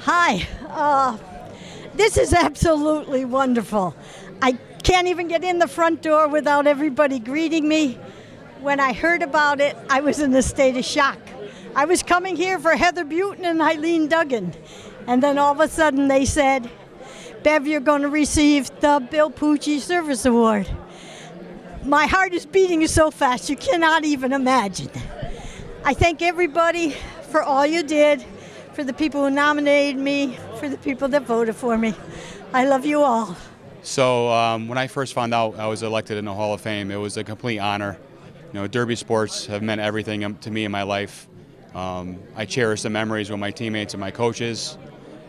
Hi, this is absolutely wonderful. I can't even get in the front door without everybody greeting me. When I heard about it, I was in a state of shock. I was coming here for Heather Butin and Eileen Duggan, and then all of a sudden they said, Bev, you're going to receive the Bill Pucci Service Award. My heart is beating so fast you cannot even imagine. I thank everybody for all you did, for the people who nominated me, for the people that voted for me. I love you all. So when I first found out I was elected in the Hall of Fame, it was a complete honor. You know, Derby sports have meant everything to me in my life. I cherish the memories with my teammates and my coaches,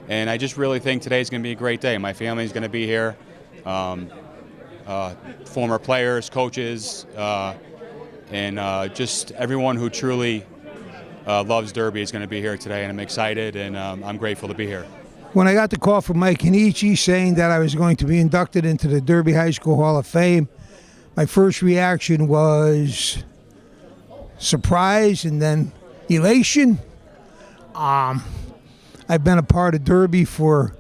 and I just really think today's going to be a great day. My family's going to be here, former players, coaches, and just everyone who truly loves Derby is going to be here today, and I'm excited, and I'm grateful to be here. When I got the call from Mike Kenichi saying that I was going to be inducted into the Derby High School Hall of Fame, my first reaction was surprise and then elation. I've been a part of Derby for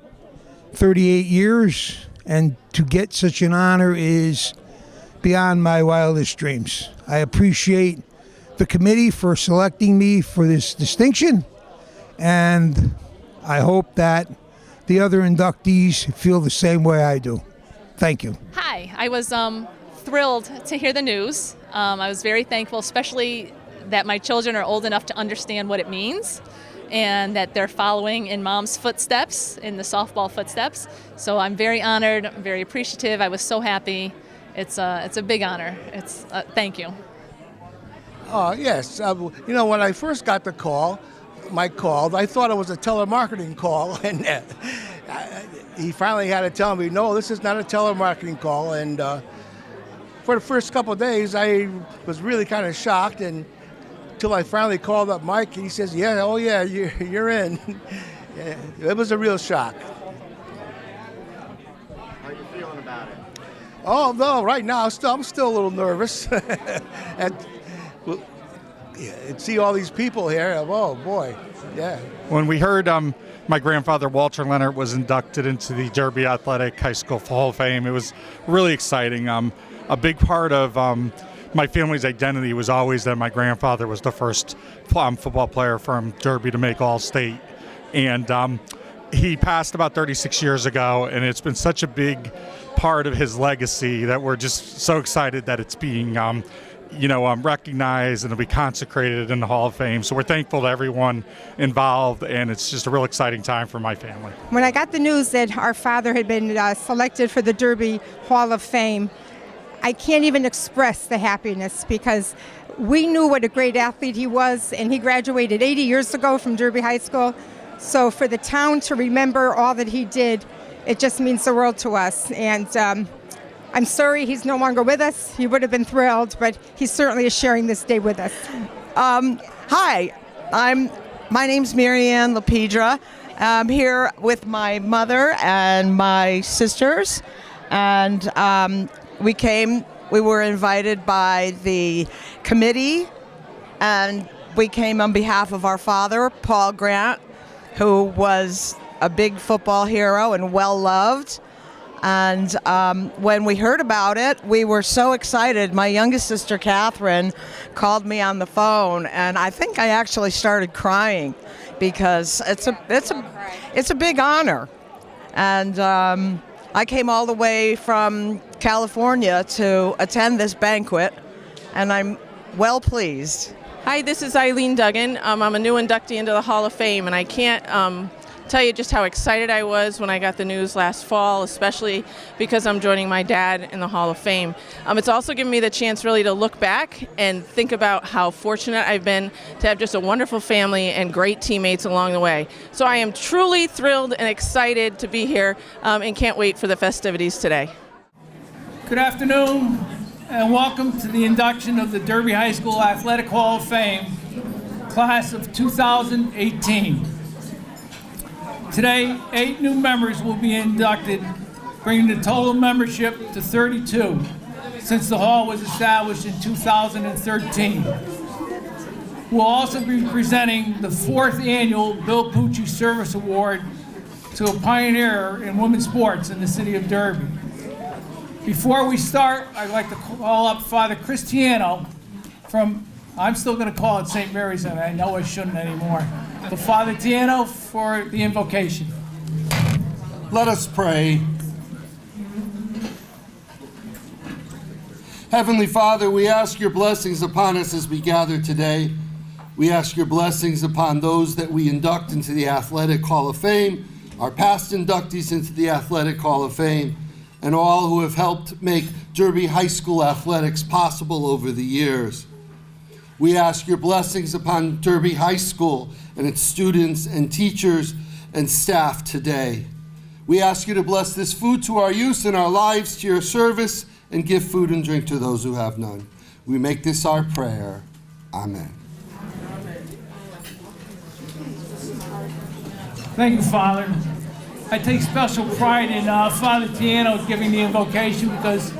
38 years, and to get such an honor is beyond my wildest dreams. I appreciate the committee for selecting me for this distinction, and I hope that the other inductees feel the same way I do. Thank you. Hi, I was thrilled to hear the news. I was very thankful, especially that my children are old enough to understand what it means and that they're following in Mom's footsteps, in the softball footsteps. So I'm very honored, I'm very appreciative. I was so happy. It's a big honor. Thank you. Yes. You know, when I first got the call, Mike called, I thought it was a telemarketing call, and he finally had to tell me, no, this is not a telemarketing call. And for the first couple of days, I was really kind of shocked, and until I finally called up Mike, and he says, yeah, oh yeah, you're in. It was a real shock. How are you feeling about it? Oh, no, right now, I'm still a little nervous. And see all these people here. Oh boy, yeah. When we heard my grandfather Walter Leonard was inducted into the Derby Athletic High School Hall of Fame, it was really exciting. A big part of my family's identity was always that my grandfather was the first football player from Derby to make All-State, and he passed about 36 years ago, and it's been such a big part of his legacy that we're just so excited that it's being recognized and it'll be consecrated in the Hall of Fame. So we're thankful to everyone involved, and it's just a real exciting time for my family. When I got the news that our father had been selected for the Derby Hall of Fame, I can't even express the happiness, because we knew what a great athlete he was, and he graduated 80 years ago from Derby High School. So for the town to remember all that he did, it just means the world to us. And I'm sorry he's no longer with us. He would have been thrilled, but he certainly is sharing this day with us. Hi, my name's Marianne LaPedra. I'm here with my mother and my sisters, and we were invited by the committee, and we came on behalf of our father, Paul Grant, who was a big football hero and well-loved. And when we heard about it, we were so excited. My youngest sister, Catherine, called me on the phone, and I think I actually started crying, because it's a big honor. And I came all the way from California to attend this banquet, and I'm well pleased. Hi, this is Eileen Duggan. I'm a new inductee into the Hall of Fame, and I can't tell you just how excited I was when I got the news last fall, especially because I'm joining my dad in the Hall of Fame. It's also given me the chance really to look back and think about how fortunate I've been to have just a wonderful family and great teammates along the way. So I am truly thrilled and excited to be here, and can't wait for the festivities today. Good afternoon, and welcome to the induction of the Derby High School Athletic Hall of Fame. class of 2018. Today, 8 new members will be inducted, bringing the total membership to 32 since the hall was established in 2013. We'll also be presenting the 4th annual Bill Pucci Service Award to a pioneer in women's sports in the city of Derby. Before we start, I'd like to call up Father Cristiano from, I'm still going to call it St. Mary's, and I know I shouldn't anymore, but Father Tiano for the invocation. Let us pray. Heavenly Father, we ask your blessings upon us as we gather today. We ask your blessings upon those that we induct into the Athletic Hall of Fame, our past inductees into the Athletic Hall of Fame, and all who have helped make Derby High School athletics possible over the years. We ask your blessings upon Derby High School and its students and teachers and staff today. We ask you to bless this food to our use and our lives to your service, and give food and drink to those who have none. We make this our prayer. Amen. Thank you, Father. I take special pride in Father Tiano giving the invocation because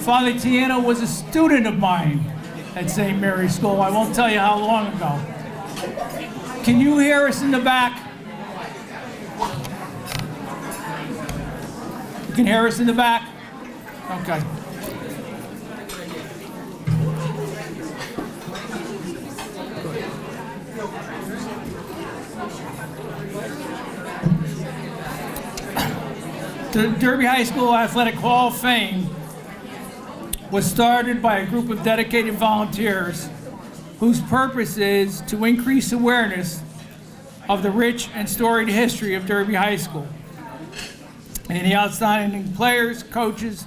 Father Tiano was a student of mine at St. Mary's School. I won't tell you how long ago. Can you hear us in the back? You can hear us in the back? Okay. The Derby High School Athletic Hall of Fame was started by a group of dedicated volunteers whose purpose is to increase awareness of the rich and storied history of Derby High School and the outstanding players, coaches,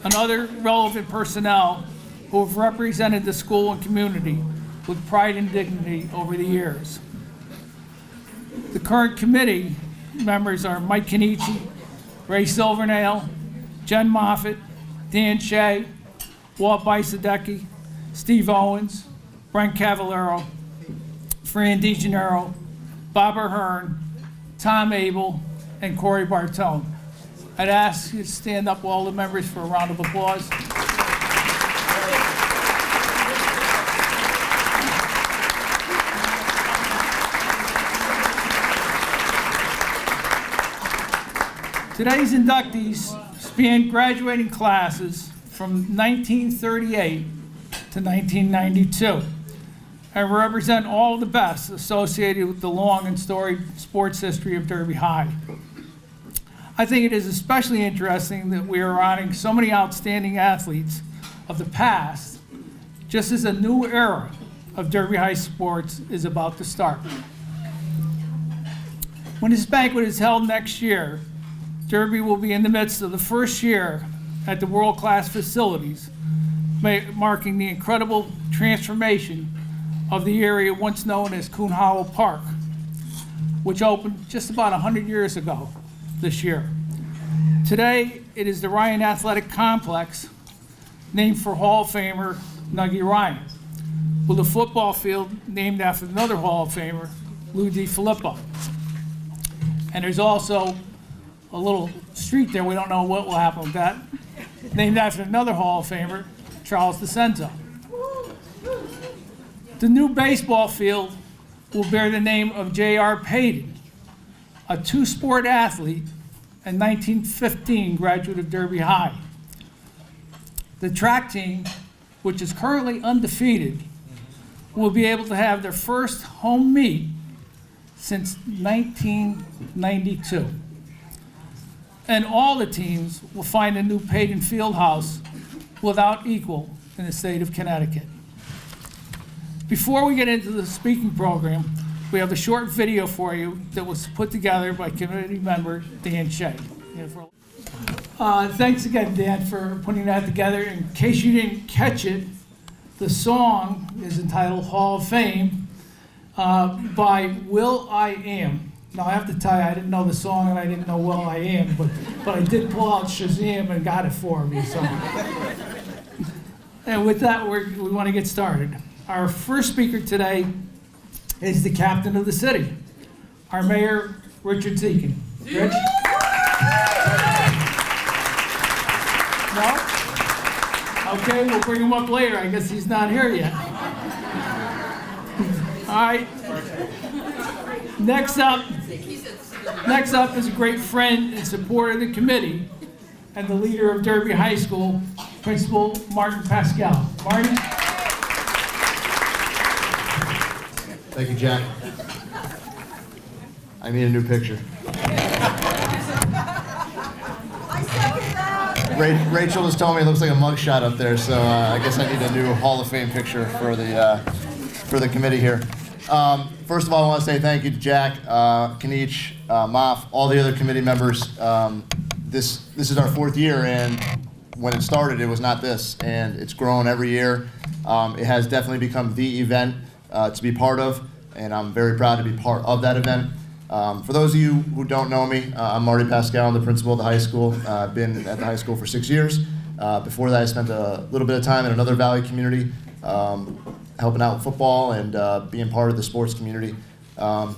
and other relevant personnel who have represented the school and community with pride and dignity over the years. The current committee members are Mike Kenichi, Ray Silvernail, Jen Moffitt, Dan Shea, Walt Bicedecchi, Steve Owens, Brent Cavallero, Fran DeGennaro, Bob Ahern, Tom Abel, and Corey Bartone. I'd ask you to stand up, all the members, for a round of applause. Today's inductees span graduating classes from 1938 to 1992 and represent all the best associated with the long and storied sports history of Derby High. I think it is especially interesting that we are honoring so many outstanding athletes of the past, just as a new era of Derby High sports is about to start. When this banquet is held next year, Derby will be in the midst of the first year at the world-class facilities, marking the incredible transformation of the area once known as Coon Hollow Park, which opened just about 100 years ago this year. Today, it is the Ryan Athletic Complex, named for Hall of Famer Nuggie Ryan, with a football field named after another Hall of Famer, Lou DiFilippo. And there's also a little street there, we don't know what will happen with that, named after another Hall of Famer, Charles DeCenzo. The new baseball field will bear the name of J.R. Payton, a two-sport athlete and 1915 graduate of Derby High. The track team, which is currently undefeated, will be able to have their first home meet since 1992. And all the teams will find a new Payton Fieldhouse without equal in the state of Connecticut. Before we get into the speaking program, we have a short video for you that was put together by committee member Dan Shea. Thanks again, Dan, for putting that together. In case you didn't catch it, the song is entitled Hall of Fame by will.i.am. Now, I have to tell you, I didn't know the song and I didn't know will.i.am, but I did pull out Shazam and got it for me. So. And with that, we want to get started. Our first speaker today is the captain of the city, our mayor, Richard Zekin. Rich? No? Okay, we'll bring him up later. I guess he's not here yet. All right. Next up is a great friend and supporter of the committee and the leader of Derby High School, Principal Martin Pascal. Martin? Thank you, Jack. I need a new picture. Rachel just told me it looks like a mugshot up there, so I guess I need a new Hall of Fame picture for the committee here. First of all, I want to say thank you to Jack, Kanich, Maf, all the other committee members. This is our 4th year, and when it started, it was not this, and it's grown every year. It has definitely become the event to be part of, and I'm very proud to be part of that event. For those of you who don't know me, I'm Marty Pascal. I'm the principal of the high school. I've been at the high school for 6 years. Before that, I spent a little bit of time in another Valley community, helping out with football and being part of the sports community. I'm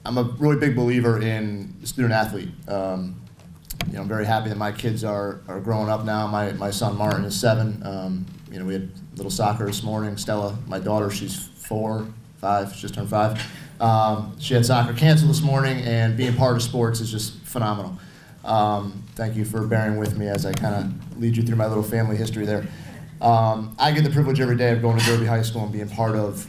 a really big believer in student athlete. I'm very happy that my kids are growing up now. My son Martin is 7. We had little soccer this morning. Stella, my daughter, she's 4, 5, she just turned 5. She had soccer canceled this morning, and being part of sports is just phenomenal. Thank you for bearing with me as I kind of lead you through my little family history there. I get the privilege every day of going to Derby High School and being part of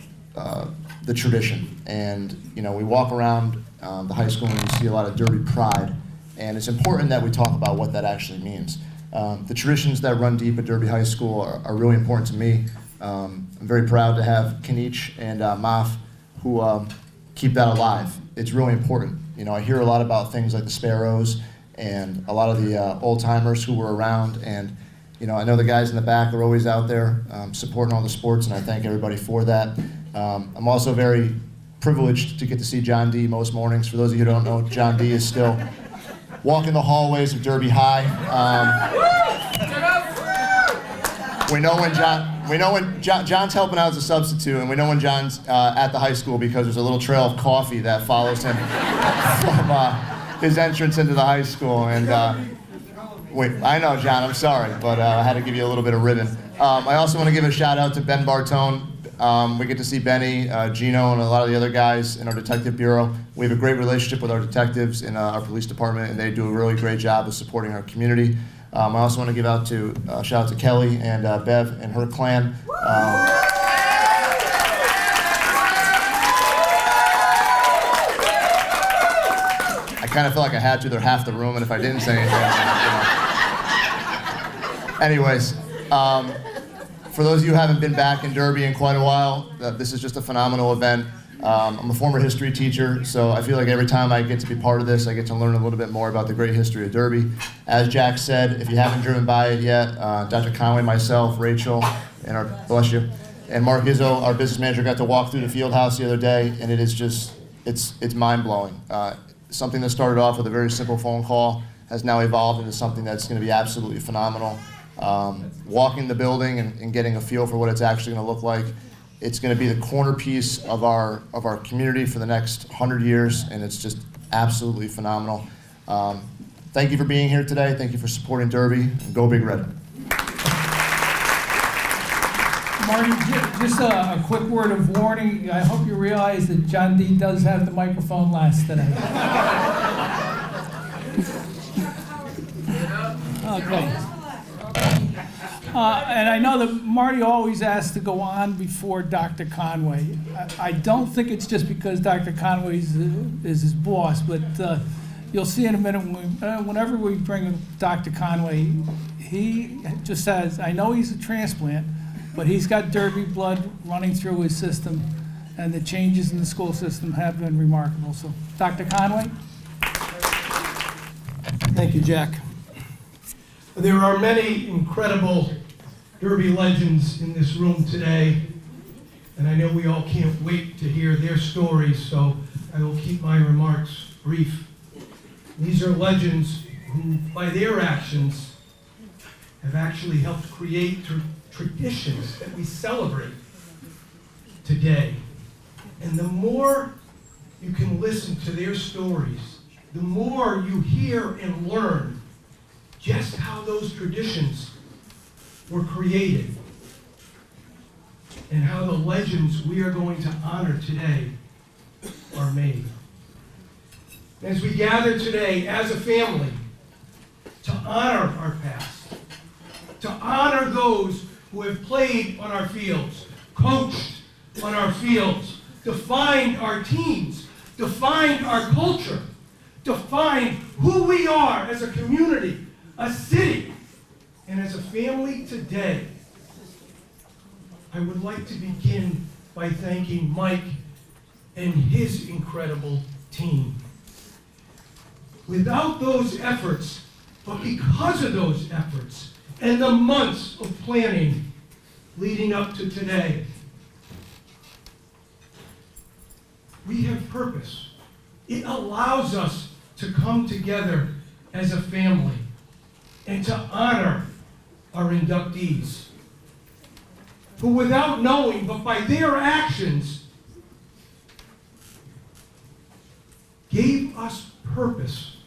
the tradition. And we walk around the high school and we see a lot of Derby pride, and it's important that we talk about what that actually means. The traditions that run deep at Derby High School are really important to me. I'm very proud to have Kanich and Maf who keep that alive. It's really important. I hear a lot about things like the Sparrows and a lot of the old timers who were around, and I know the guys in the back are always out there supporting all the sports, and I thank everybody for that. I'm also very privileged to get to see John D. most mornings. For those of you who don't know, John D. is still walking the hallways of Derby High. We know when John's helping out as a substitute, and we know when John's at the high school because there's a little trail of coffee that follows him from his entrance into the high school. And I know, John, I'm sorry, but I had to give you a little bit of ribbon. I also want to give a shout out to Ben Bartone. We get to see Benny, Gino, and a lot of the other guys in our detective bureau. We have a great relationship with our detectives in our police department, and they do a really great job of supporting our community. I also want to give shout out to Kelly and Bev and her clan. I kind of feel like I had to. They're half the room, and if I didn't say anything, Anyways, for those of you who haven't been back in Derby in quite a while, this is just a phenomenal event. I'm a former history teacher, so I feel like every time I get to be part of this, I get to learn a little bit more about the great history of Derby. As Jack said, if you haven't driven by it yet, Dr. Conway, myself, Rachel, and bless you, and Mark Izzo, our business manager, got to walk through the field house the other day, and it is just, it's mind-blowing. Something that started off with a very simple phone call has now evolved into something that's going to be absolutely phenomenal. Walking the building and getting a feel for what it's actually going to look like. It's going to be the corner piece of our community for the next 100 years, and it's just absolutely phenomenal. Thank you for being here today. Thank you for supporting Derby. And go Big Red. Marty, just a quick word of warning. I hope you realize that John D. does have the microphone last today. Okay. And I know that Marty always asks to go on before Dr. Conway. I don't think it's just because Dr. Conway is his boss, but you'll see in a minute whenever we bring Dr. Conway, he just says, I know he's a transplant, but he's got Derby blood running through his system, and the changes in the school system have been remarkable. So, Dr. Conway? Thank you, Jack. There are many incredible Derby legends in this room today, and I know we all can't wait to hear their stories, so I will keep my remarks brief. These are legends who, by their actions, have actually helped create traditions that we celebrate today. And the more you can listen to their stories, the more you hear and learn just how those traditions were created and how the legends we are going to honor today are made. As we gather today as a family to honor our past, to honor those who have played on our fields, coached on our fields, defined our teams, defined our culture, defined who we are as a community, a city, and as a family today, I would like to begin by thanking Mike and his incredible team. Without those efforts, but because of those efforts and the months of planning leading up to today, we have purpose. It allows us to come together as a family and to honor our inductees, who without knowing, but by their actions, gave us purpose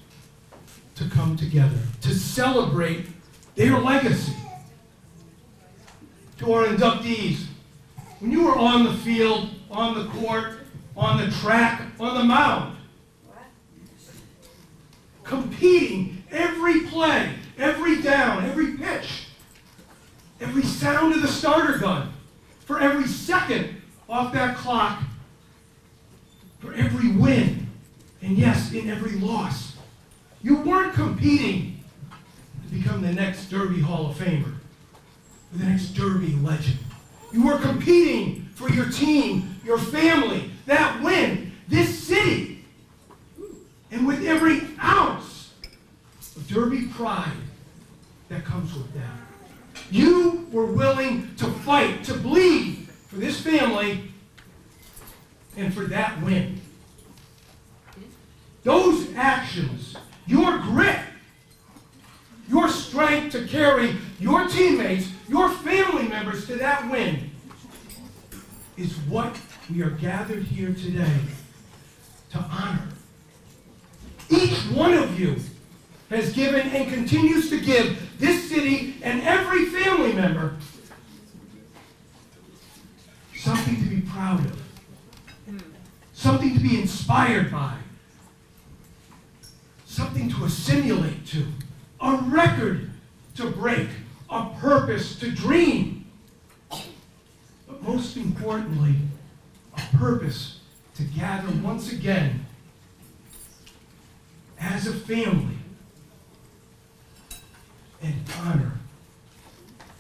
to come together, to celebrate their legacy. To our inductees, when you were on the field, on the court, on the track, on the mound, competing every play, every down, every pitch, every sound of the starter gun, for every second off that clock, for every win, and yes, in every loss. You weren't competing to become the next Derby Hall of Famer, or the next Derby legend. You were competing for your team, your family, that win, this city. And with every ounce of Derby pride that comes with that, you were willing to fight, to bleed for this family and for that win. Those actions, your grit, your strength to carry your teammates, your family members to that win, is what we are gathered here today to honor. Each one of you has given and continues to give this city and every family member something to be proud of, something to be inspired by, something to assimilate to, a record to break, a purpose to dream, but most importantly, a purpose to gather once again as a family and honor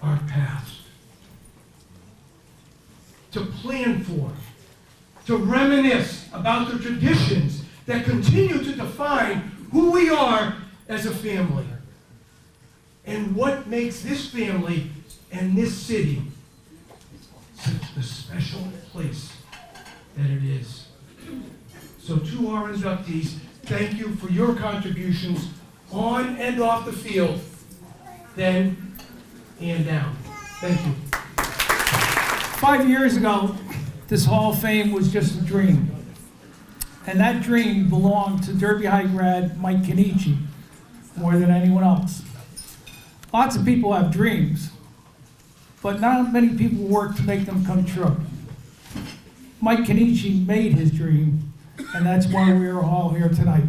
our past. To plan for, to reminisce about the traditions that continue to define who we are as a family and what makes this family and this city such a special place that it is. So to our inductees, thank you for your contributions on and off the field, then and down. Thank you. 5 years ago, this Hall of Fame was just a dream. And that dream belonged to Derby High grad Mike Kenichi more than anyone else. Lots of people have dreams, but not many people work to make them come true. Mike Kenichi made his dream, and that's why we are all here tonight.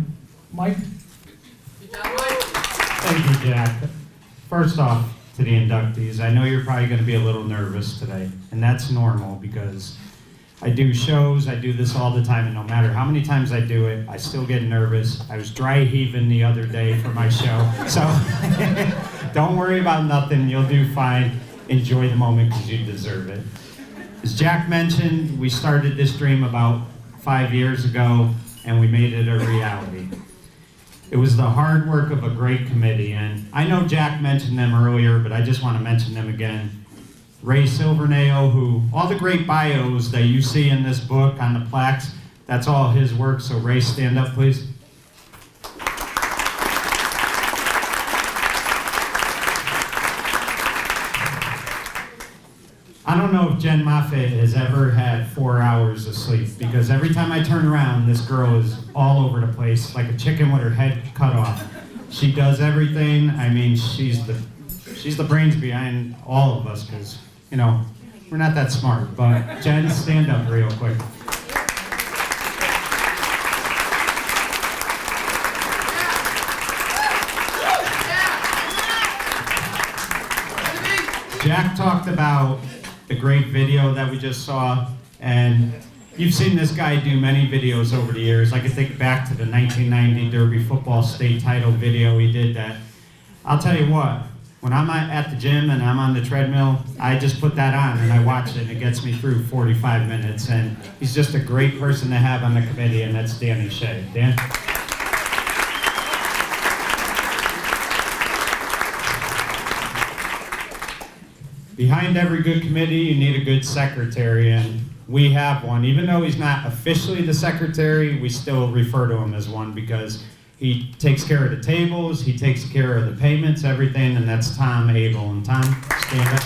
Mike? Thank you, Jack. First off, to the inductees, I know you're probably going to be a little nervous today, and that's normal because I do shows, I do this all the time, and no matter how many times I do it, I still get nervous. I was dry heaving the other day for my show, so don't worry about nothing, you'll do fine. Enjoy the moment because you deserve it. As Jack mentioned, we started this dream about 5 years ago, and we made it a reality. It was the hard work of a great committee, and I know Jack mentioned them earlier, but I just want to mention them again. Ray Silvernail, who, all the great bios that you see in this book on the plaques, that's all his work, so Ray, stand up, please. On don't know if Jen Moffitt has ever had 4 hours of sleep, because every time I turn around, this girl is all over the place, like a chicken with her head cut off. She does everything. I mean, she's the brains behind all of us, because, you know, we're not that smart. But Jen, stand up real quick. Jack talked about the great video that we just saw, and you've seen this guy do many videos over the years. I can think back to the 1990 Derby football state title video he did that. I'll tell you what, when I'm at the gym and I'm on the treadmill, I just put that on and I watch it, and it gets me through 45 minutes. And he's just a great person to have on the committee, and that's Danny Shea. Dan? Behind every good committee, you need a good secretary, and we have one. Even though he's not officially the secretary, we still refer to him as one, because he takes care of the tables, he takes care of the payments, everything, and that's Tom Abel. And Tom, stand up.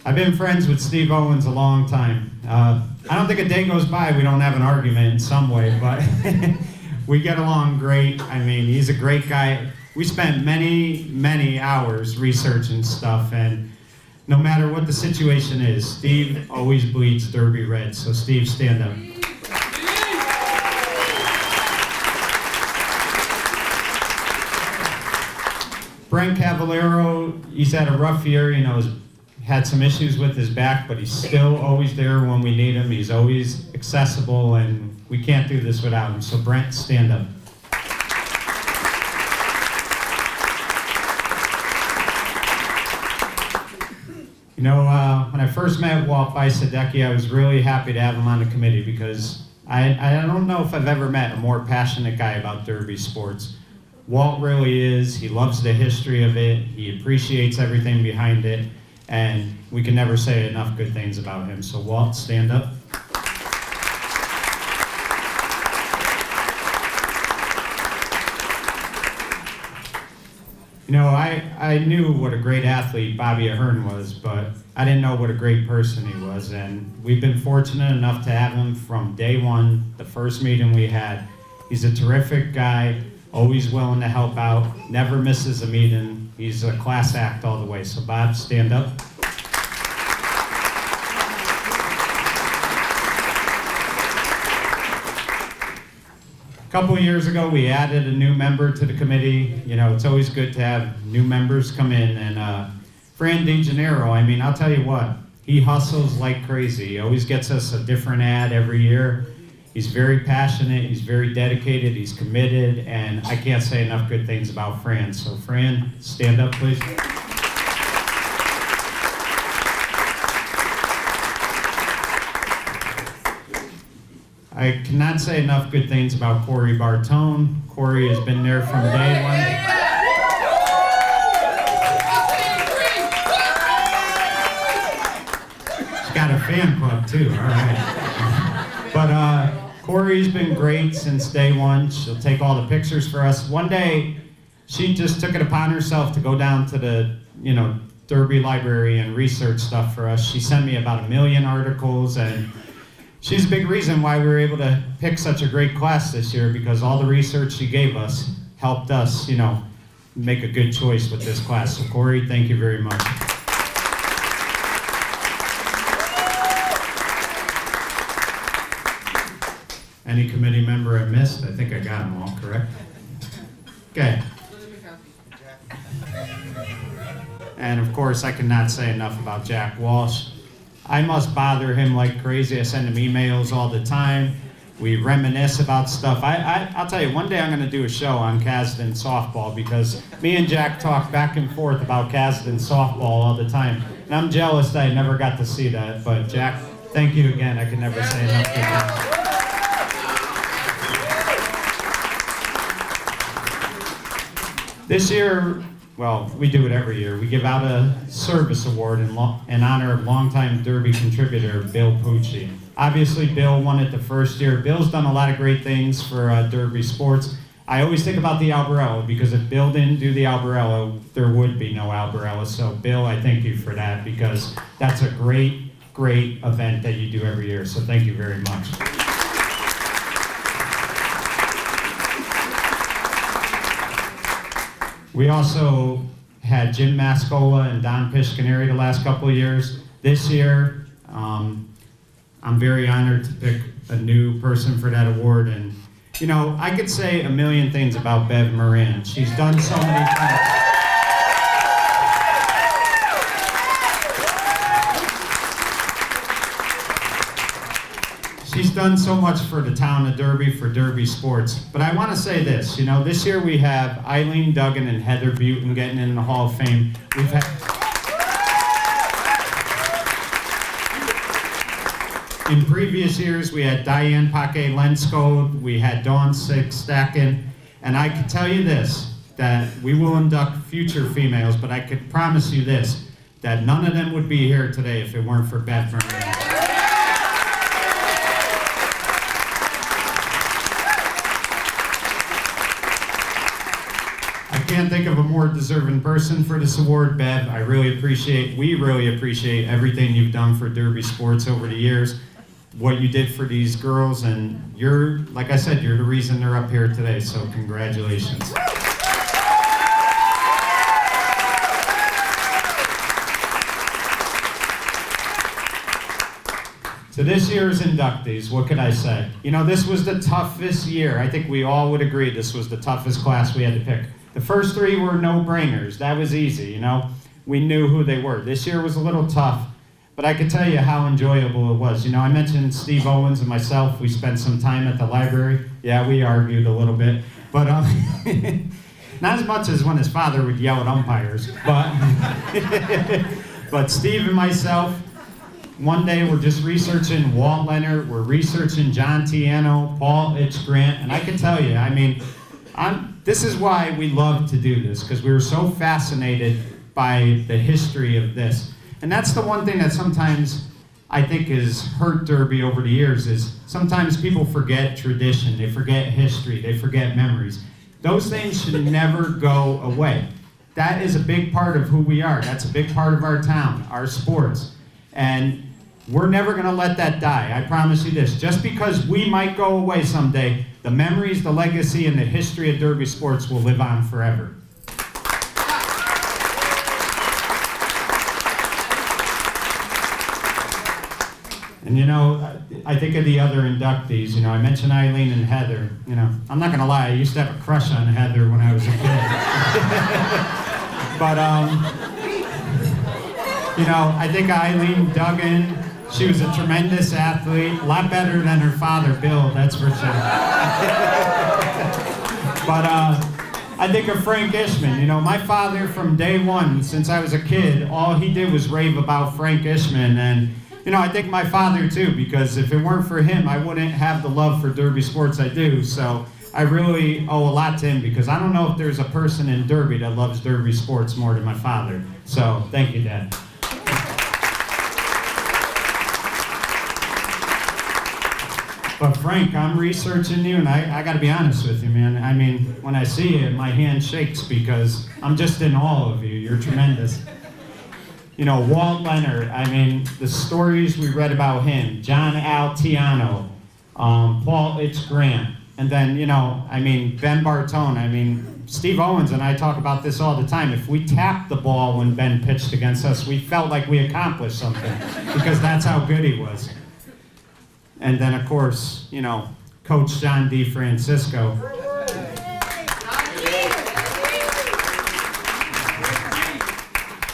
I've been friends with Steve Owens a long time. I don't think a day goes by we don't have an argument in some way, but we get along great. I mean, he's a great guy. We spent many, many hours researching stuff, and no matter what the situation is, Steve always bleeds Derby red. So Steve, stand up. Brent Cavallero, he's had a rough year, you know, had some issues with his back, but he's still always there when we need him. He's always accessible, and we can't do this without him. So Brent, stand up. You know, when I first met Walt Biesadecki, I was really happy to have him on the committee, because I don't know if I've ever met a more passionate guy about Derby sports. Walt really is. He loves the history of it. He appreciates everything behind it. And we can never say enough good things about him. So Walt, stand up. You know, I knew what a great athlete Bobby Ahern was, but I didn't know what a great person he was. And we've been fortunate enough to have him from day one, the first meeting we had. He's a terrific guy, always willing to help out, never misses a meeting. He's a class act all the way. So Bob, stand up. A couple of years ago, we added a new member to the committee. You know, it's always good to have new members come in. And Fran DeGennaro, I mean, I'll tell you what, he hustles like crazy. He always gets us a different ad every year. He's very passionate, he's very dedicated, he's committed, and I can't say enough good things about Fran. So Fran, stand up, please. I cannot say enough good things about Corey Bartone. Corey has been there from day one. She's got a fan club too, all right. But Corey's been great since day one. She'll take all the pictures for us. One day, she just took it upon herself to go down to the, you know, Derby library and research stuff for us. She sent me about 1 million articles, and she's a big reason why we were able to pick such a great class this year, because all the research she gave us helped us, you know, make a good choice with this class. So Corey, thank you very much. Any committee member I missed? I think I got them all, correct? Okay. And of course, I cannot say enough about Jack Walsh. I must bother him like crazy. I send him emails all the time. We reminisce about stuff. I'll tell you, one day I'm going to do a show on Kasdan softball, because me and Jack talk back and forth about Kasdan softball all the time. And I'm jealous that I never got to see that. But Jack, thank you again. I can never say enough good things. This year, well, we do it every year. We give out a service award in honor of longtime Derby contributor Bill Pucci. Obviously, Bill won it the first year. Bill's done a lot of great things for Derby sports, I always think about the Albarella, because if Bill didn't do the Albarella, there would be no Albarella. So Bill, I thank you for that, because that's a great, great event that you do every year. So thank you very much. We also had Jim Mascola and Don Piscaneri the last couple of years. This year, I'm very honored to pick a new person for that award. And, you know, I could say a million things about Bev Moran. She's done so many things. She's done so much for the town of Derby, for Derby sports. But I want to say this, you know, this year we have Eileen Duggan and Heather Butin getting in the Hall of Fame. We've had... In previous years, we had Diane Paquet-Lenskode, we had Dawn Stacken, and I can tell you this, that we will induct future females, but I could promise you this, that none of them would be here today if it weren't for Bev Moran. I can't think of a more deserving person for this award, Bev. We really appreciate everything you've done for Derby sports over the years, what you did for these girls, and you're, like I said, you're the reason they're up here today, so congratulations. To this year's inductees, what could I say? You know, this was the toughest year. I think we all would agree this was the toughest class we had to pick. The first three were no-brainers. That was easy, you know. We knew who they were. This year was a little tough, but I can tell you how enjoyable it was. You know, I mentioned Steve Owens and myself. We spent some time at the library. Yeah, we argued a little bit, but not as much as when his father would yell at umpires. But Steve and myself, one day we're just researching Walt Leonard, we're researching John Tiano, Paul Itch-Grant, and I can tell you, I mean, this is why we love to do this, because we were so fascinated by the history of this. And that's the one thing that sometimes I think has hurt Derby over the years, is sometimes people forget tradition, they forget history, they forget memories. Those things should never go away. That is a big part of who we are. That's a big part of our town, our sports. And we're never going to let that die. I promise you this. Just because we might go away someday, the memories, the legacy, and the history of Derby sports will live on forever. And you know, I think of the other inductees. You know, I mentioned Eileen and Heather. You know, I'm not going to lie, I used to have a crush on Heather when I was a kid. But, you know, I think Eileen Duggan, she was a tremendous athlete, a lot better than her father, Bill, that's for sure. But I think of Frank Ishman. You know, my father from day one, since I was a kid, all he did was rave about Frank Ishman. And, you know, I think my father too, because if it weren't for him, I wouldn't have the love for Derby sports I do. So I really owe a lot to him, because I don't know if there's a person in Derby that loves Derby sports more than my father. So thank you, Dad. But Frank, I'm researching you, and I got to be honest with you, man. I mean, when I see you, my hand shakes, because I'm just in awe of you. You're tremendous. You know, Walt Leonard, I mean, the stories we read about him, John Al Tiano, Paul Itch-Grant, and then, you know, I mean, Ben Bartone. I mean, Steve Owens and I talk about this all the time. If we tapped the ball when Ben pitched against us, we felt like we accomplished something, because that's how good he was. And then, of course, you know, Coach John DeFrancisco.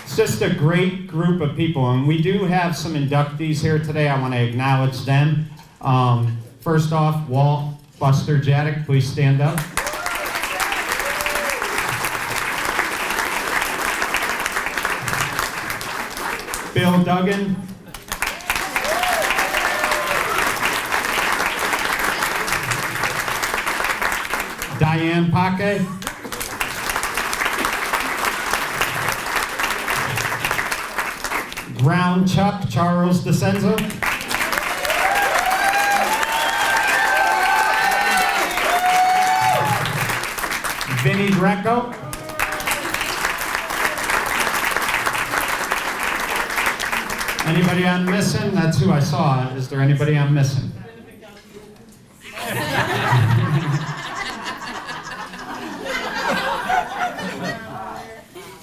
It's just a great group of people, and we do have some inductees here today. I want to acknowledge them. First off, Walt Buster Jadek, please stand up. Bill Duggan. Diane Paquet. Ground Chuck Charles DeCenzo. Greco. Anybody I'm missing? That's who I saw. Is there anybody I'm missing?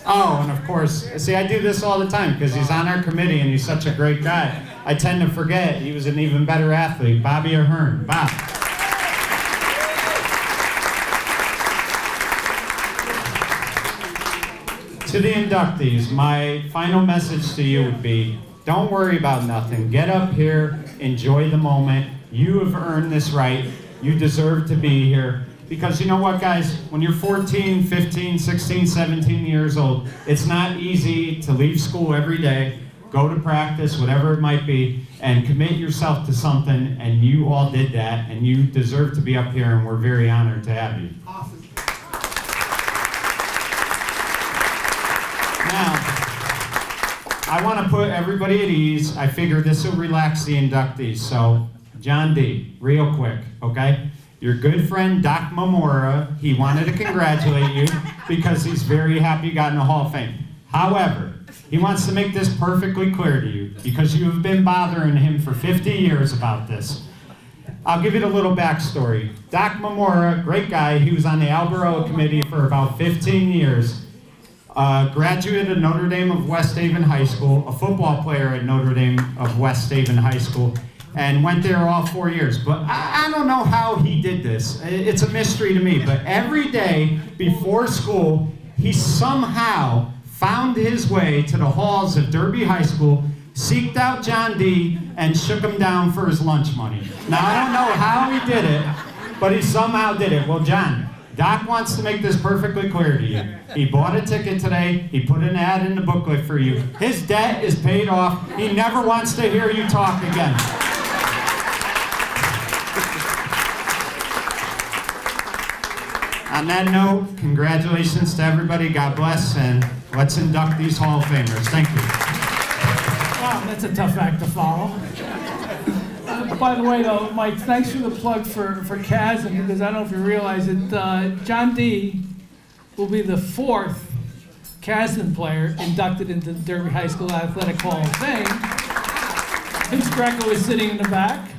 Oh, and of course, see, I do this all the time because he's on our committee and he's such a great guy. I tend to forget he was an even better athlete, Bobby Ahern. Bob. To the inductees, my final message to you would be, don't worry about nothing. Get up here, enjoy the moment. You have earned this right. You deserve to be here. Because you know what, guys? When you're 14, 15, 16, 17 years old, it's not easy to leave school every day, go to practice, whatever it might be, and commit yourself to something, and you all did that, and you deserve to be up here, and we're very honored to have you. Awesome. Now, I want to put everybody at ease. I figure this will relax the inductees. So, John D., real quick, okay? Your good friend, Doc Mamora, he wanted to congratulate you because he's very happy you got in the Hall of Fame. However, he wants to make this perfectly clear to you because you have been bothering him for 50 years about this. I'll give you the little backstory. Doc Mamora, great guy, he was on the Alberoa committee for about 15 years. Graduate of Notre Dame of West Haven High School, a football player at Notre Dame of West Haven High School, and went there all 4 years. But I don't know how he did this. It's a mystery to me. But every day before school, he somehow found his way to the halls of Derby High School, seeked out John D., and shook him down for his lunch money. Now, I don't know how he did it, but he somehow did it. Well, John, Doc wants to make this perfectly clear to you. He bought a ticket today. He put an ad in the booklet for you. His debt is paid off. He never wants to hear you talk again. On that note, congratulations to everybody. God bless, and let's induct these Hall of Famers. Thank you. Wow, that's a tough act to follow. By the way, though, Mike, thanks for the plug for Kasdan, because I don't know if you realize it. John D. will be the 4th Kasdan player inducted into the Derby High School Athletic Hall of Fame. Vince Greco is sitting in the back.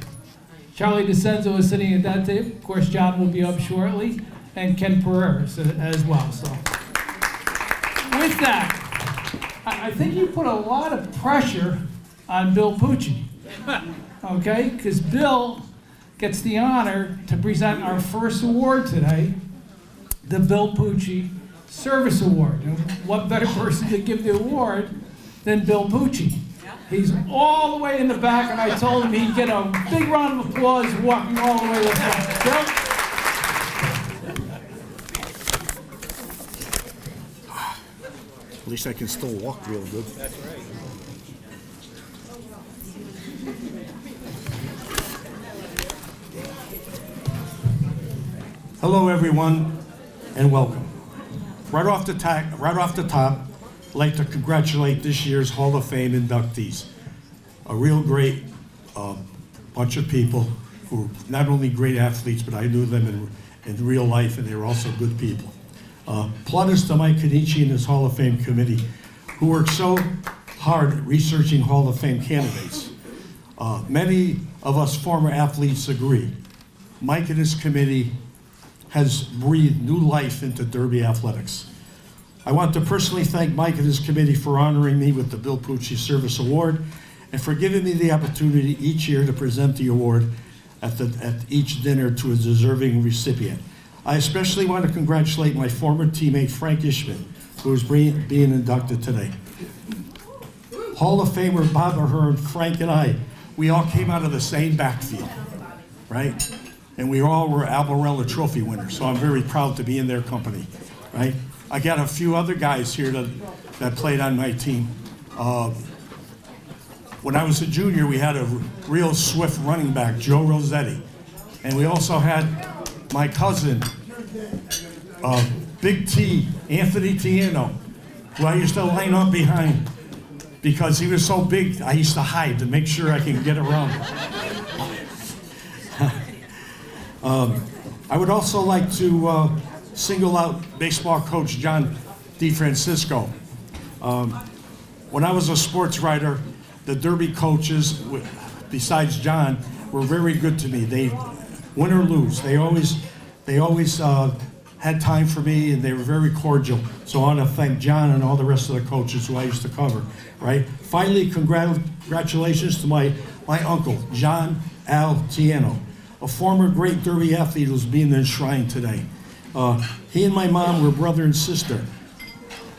Charlie DeCenzo is sitting at that table. Of course, John will be up shortly. And Ken Pereira as well. So, with that, I think you put a lot of pressure on Bill Pucci, okay? Because Bill gets the honor to present our first award today, the Bill Pucci Service Award. And what better person to give the award than Bill Pucci? He's all the way in the back, and I told him he'd get a big round of applause walking all the way to the front. Bill? At least I can still walk real good. That's right. Hello, everyone, and welcome. Right off the top, I'd like to congratulate this year's Hall of Fame inductees. A real great bunch of people who are not only great athletes, but I knew them in real life, and they were also good people. Plaudits to Mike Kenichi and his Hall of Fame committee, who worked so hard at researching Hall of Fame candidates. Many of us former athletes agree. Mike and his committee has breathed new life into Derby athletics. I want to personally thank Mike and his committee for honoring me with the Bill Pucci Service Award and for giving me the opportunity each year to present the award at each dinner to a deserving recipient. I especially want to congratulate my former teammate, Frank Ishman, who is being inducted today. Hall of Famer Bob Ahern, Frank, and I, we all came out of the same backfield, right? And we all were Alberoa Trophy winners, so I'm very proud to be in their company, right? I got a few other guys here that played on my team. When I was a junior, we had a real swift running back, Joe Rossetti. And we also had my cousin, Big T, Anthony Tiano, who I used to line up behind because he was so big, I used to hide to make sure I could get around him. I would also like to single out baseball coach John DeFrancisco. When I was a sports writer, the Derby coaches, besides John, were very good to me. They, win or lose, they always had time for me, and they were very cordial. So I want to thank John and all the rest of the coaches who I used to cover. Right. Finally, congratulations to my uncle, John Al Tieno, a former great Derby athlete who's being enshrined today. He and my mom were brother and sister.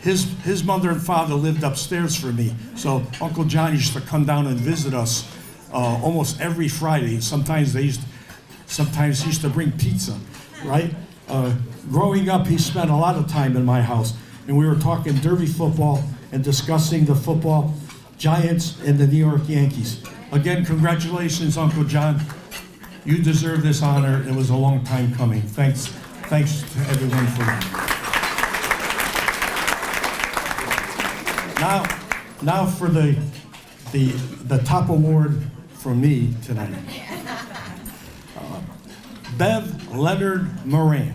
His mother and father lived upstairs from me, so Uncle John used to come down and visit us almost every Friday. Sometimes he used to bring pizza, right? Growing up, he spent a lot of time in my house, and we were talking Derby football and discussing the football Giants and the New York Yankees. Again, congratulations, Uncle John. You deserve this honor. It was a long time coming. Thanks to everyone for that. Now for the top award from me tonight. Bev Leonard Moran.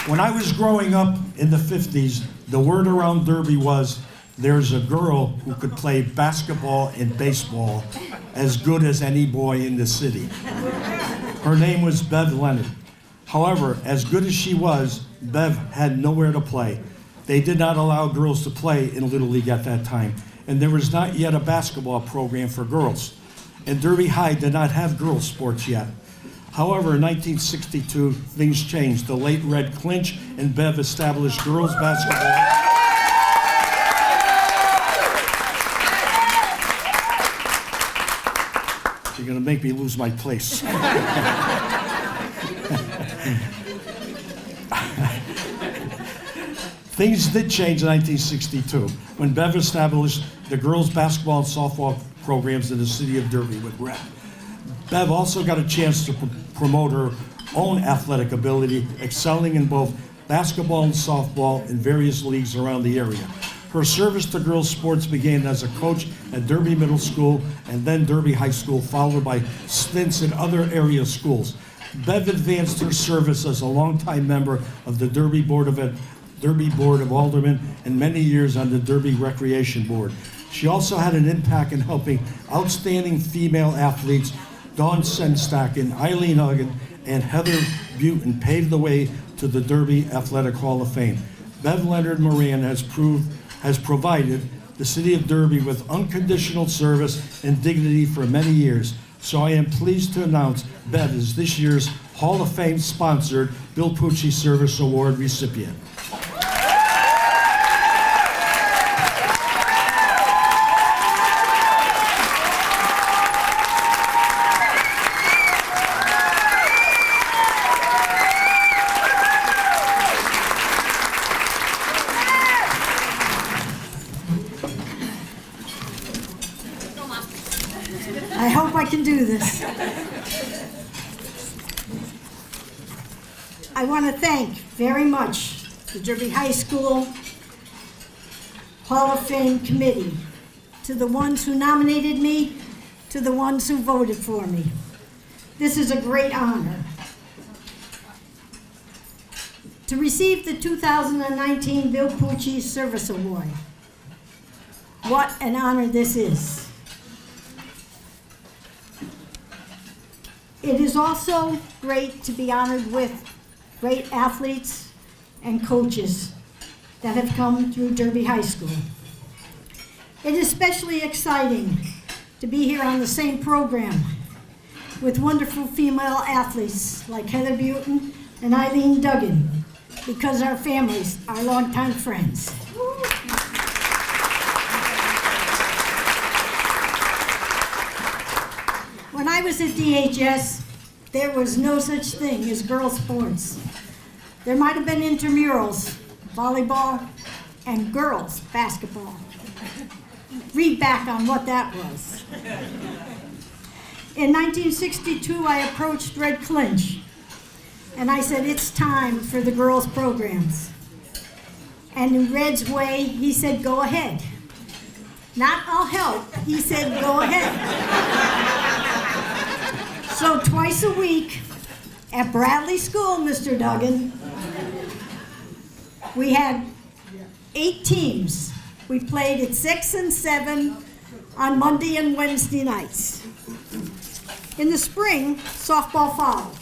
When I was growing up in the 50s, the word around Derby was there's a girl who could play basketball and baseball as good as any boy in the city. Her name was Bev Leonard. However, as good as she was, Bev had nowhere to play. They did not allow girls to play in Little League at that time, and there was not yet a basketball program for girls. And Derby High did not have girls' sports yet. However, in 1962, things changed. The late Red Clinch and Bev established girls' basketball. You're going to make me lose my place. Things did change in 1962 when Bev established the girls' basketball and softball programs in the city of Derby with REP. Bev also got a chance to promote her own athletic ability, excelling in both basketball and softball in various leagues around the area. Her service to girls' sports began as a coach at Derby Middle School and then Derby High School, followed by stints in other area schools. Bev advanced her service as a longtime member of the Derby Board of Aldermen and many years on the Derby Recreation Board. She also had an impact in helping outstanding female athletes Dawn Senstacken, Eileen Huggan, and Heather Butin pave the way to the Derby Athletic Hall of Fame. Bev Leonard Moran has provided the city of Derby with unconditional service and dignity for many years. So I am pleased to announce Bev is this year's Hall of Fame sponsored Bill Pucci Service Award recipient. I hope I can do this. I want to thank very much the Derby High School Hall of Fame Committee, to the ones who nominated me, to the ones who voted for me. This is a great honor. To receive the 2019 Bill Pucci Service Award. What an honor this is. It is also great to be honored with great athletes and coaches that have come through Derby High School. It is especially exciting to be here on the same program with wonderful female athletes like Heather Butin and Eileen Duggan, because our families are longtime friends. When I was at DHS, there was no such thing as girls' sports. There might have been intramurals, volleyball, and girls' basketball. Read back on what that was. In 1962, I approached Red Clinch, and I said, it's time for the girls' programs. And in Red's way, he said, go ahead. Not I'll help, he said, go ahead. So twice a week at Bradley School, Mr. Duggan, we had 8 teams. We played at 6 and 7 on Monday and Wednesday nights. In the spring, softball followed.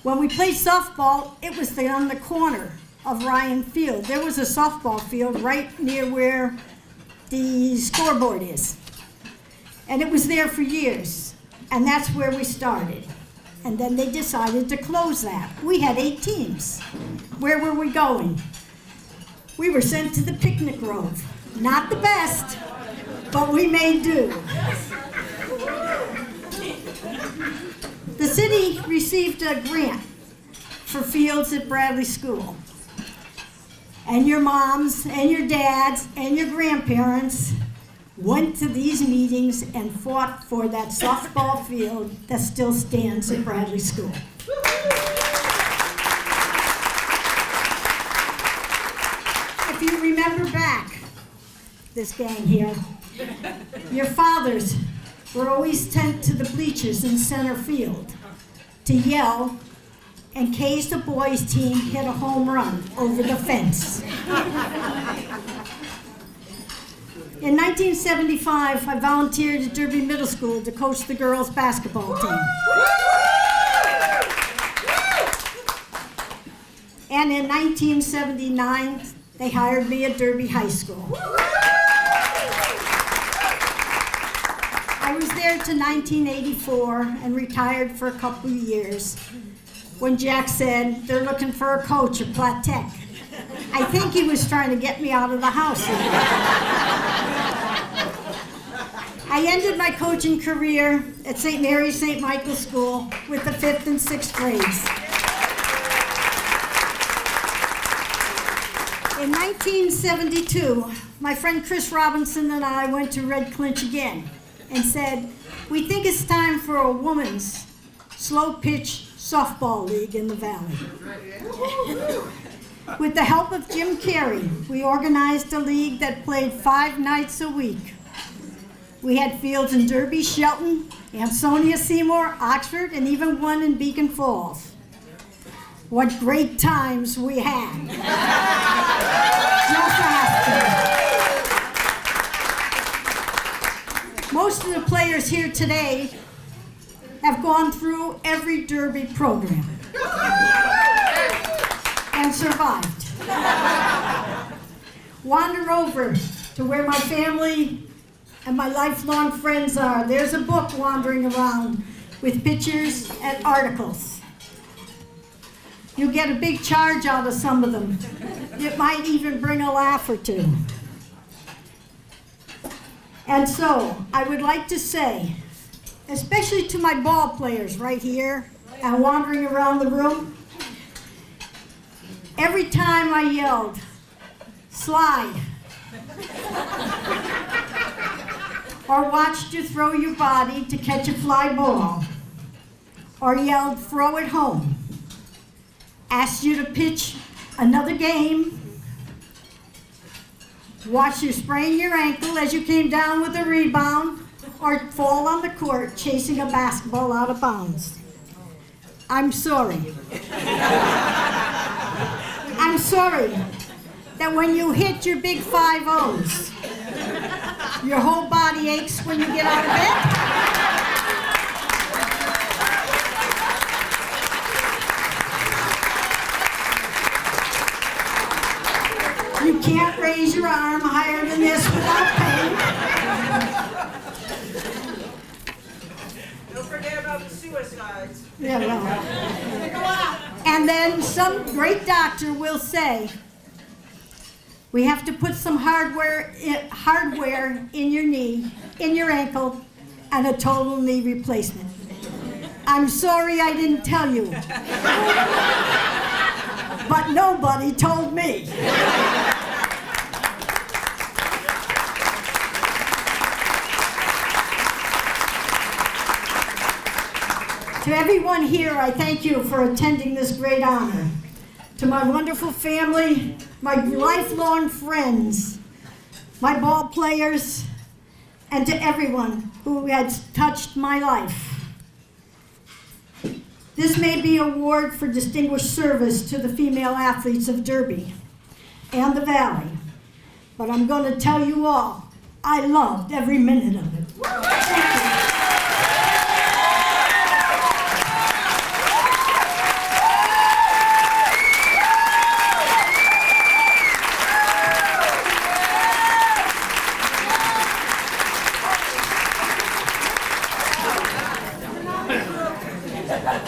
When we played softball, it was on the corner of Ryan Field. There was a softball field right near where the scoreboard is. And it was there for years. And that's where we started. And then they decided to close that. We had 8 teams. Where were we going? We were sent to the picnic grove. Not the best, but we made do. The city received a grant for fields at Bradley School. And your moms and your dads and your grandparents went to these meetings and fought for that softball field that still stands at Bradley School. If you remember back, this gang here, your fathers were always sent to the bleachers in center field to yell in case the boys' team hit a home run over the fence. In 1975, I volunteered at Derby Middle School to coach the girls' basketball team. And in 1979, they hired me at Derby High School. I was there to 1984 and retired for a couple of years when Jack said they're looking for a coach at Platt Tech. I think he was trying to get me out of the house. I ended my coaching career at St. Mary's St. Michael's School with the 5th and 6th grades. In 1972, my friend Chris Robinson and I went to Red Clinch again and said, we think it's time for a women's slow pitch softball league in the Valley. With the help of Jim Carey, we organized a league that played 5 nights a week. We had fields in Derby, Shelton, Ansonia, Seymour, Oxford, and even one in Beacon Falls. What great times we had. Just ask me. Most of the players here today have gone through every Derby program and survived. Wander over to where my family and my lifelong friends are. There's a book wandering around with pictures and articles. You'll get a big charge out of some of them. It might even bring a laugh or two. And so, I would like to say, especially to my ball players right here and wandering around the room, every time I yelled, slide, or watched you throw your body to catch a fly ball, or yelled, throw it home, asked you to pitch another game, watched you sprain your ankle as you came down with a rebound, or fall on the court chasing a basketball out of bounds. I'm sorry. I'm sorry that when you hit your big 5-0s, your whole body aches when you get out of bed. You can't raise your arm higher than this without pain. Don't forget about the suicides. Yeah, well. And then some great doctor will say, we have to put some hardware in your knee, in your ankle, and a total knee replacement. I'm sorry I didn't tell you. But nobody told me. To everyone here, I thank you for attending this great honor. To my wonderful family, my lifelong friends, my ball players, and to everyone who has touched my life. This may be an award for distinguished service to the female athletes of Derby and the Valley, but I'm going to tell you all, I loved every minute of it.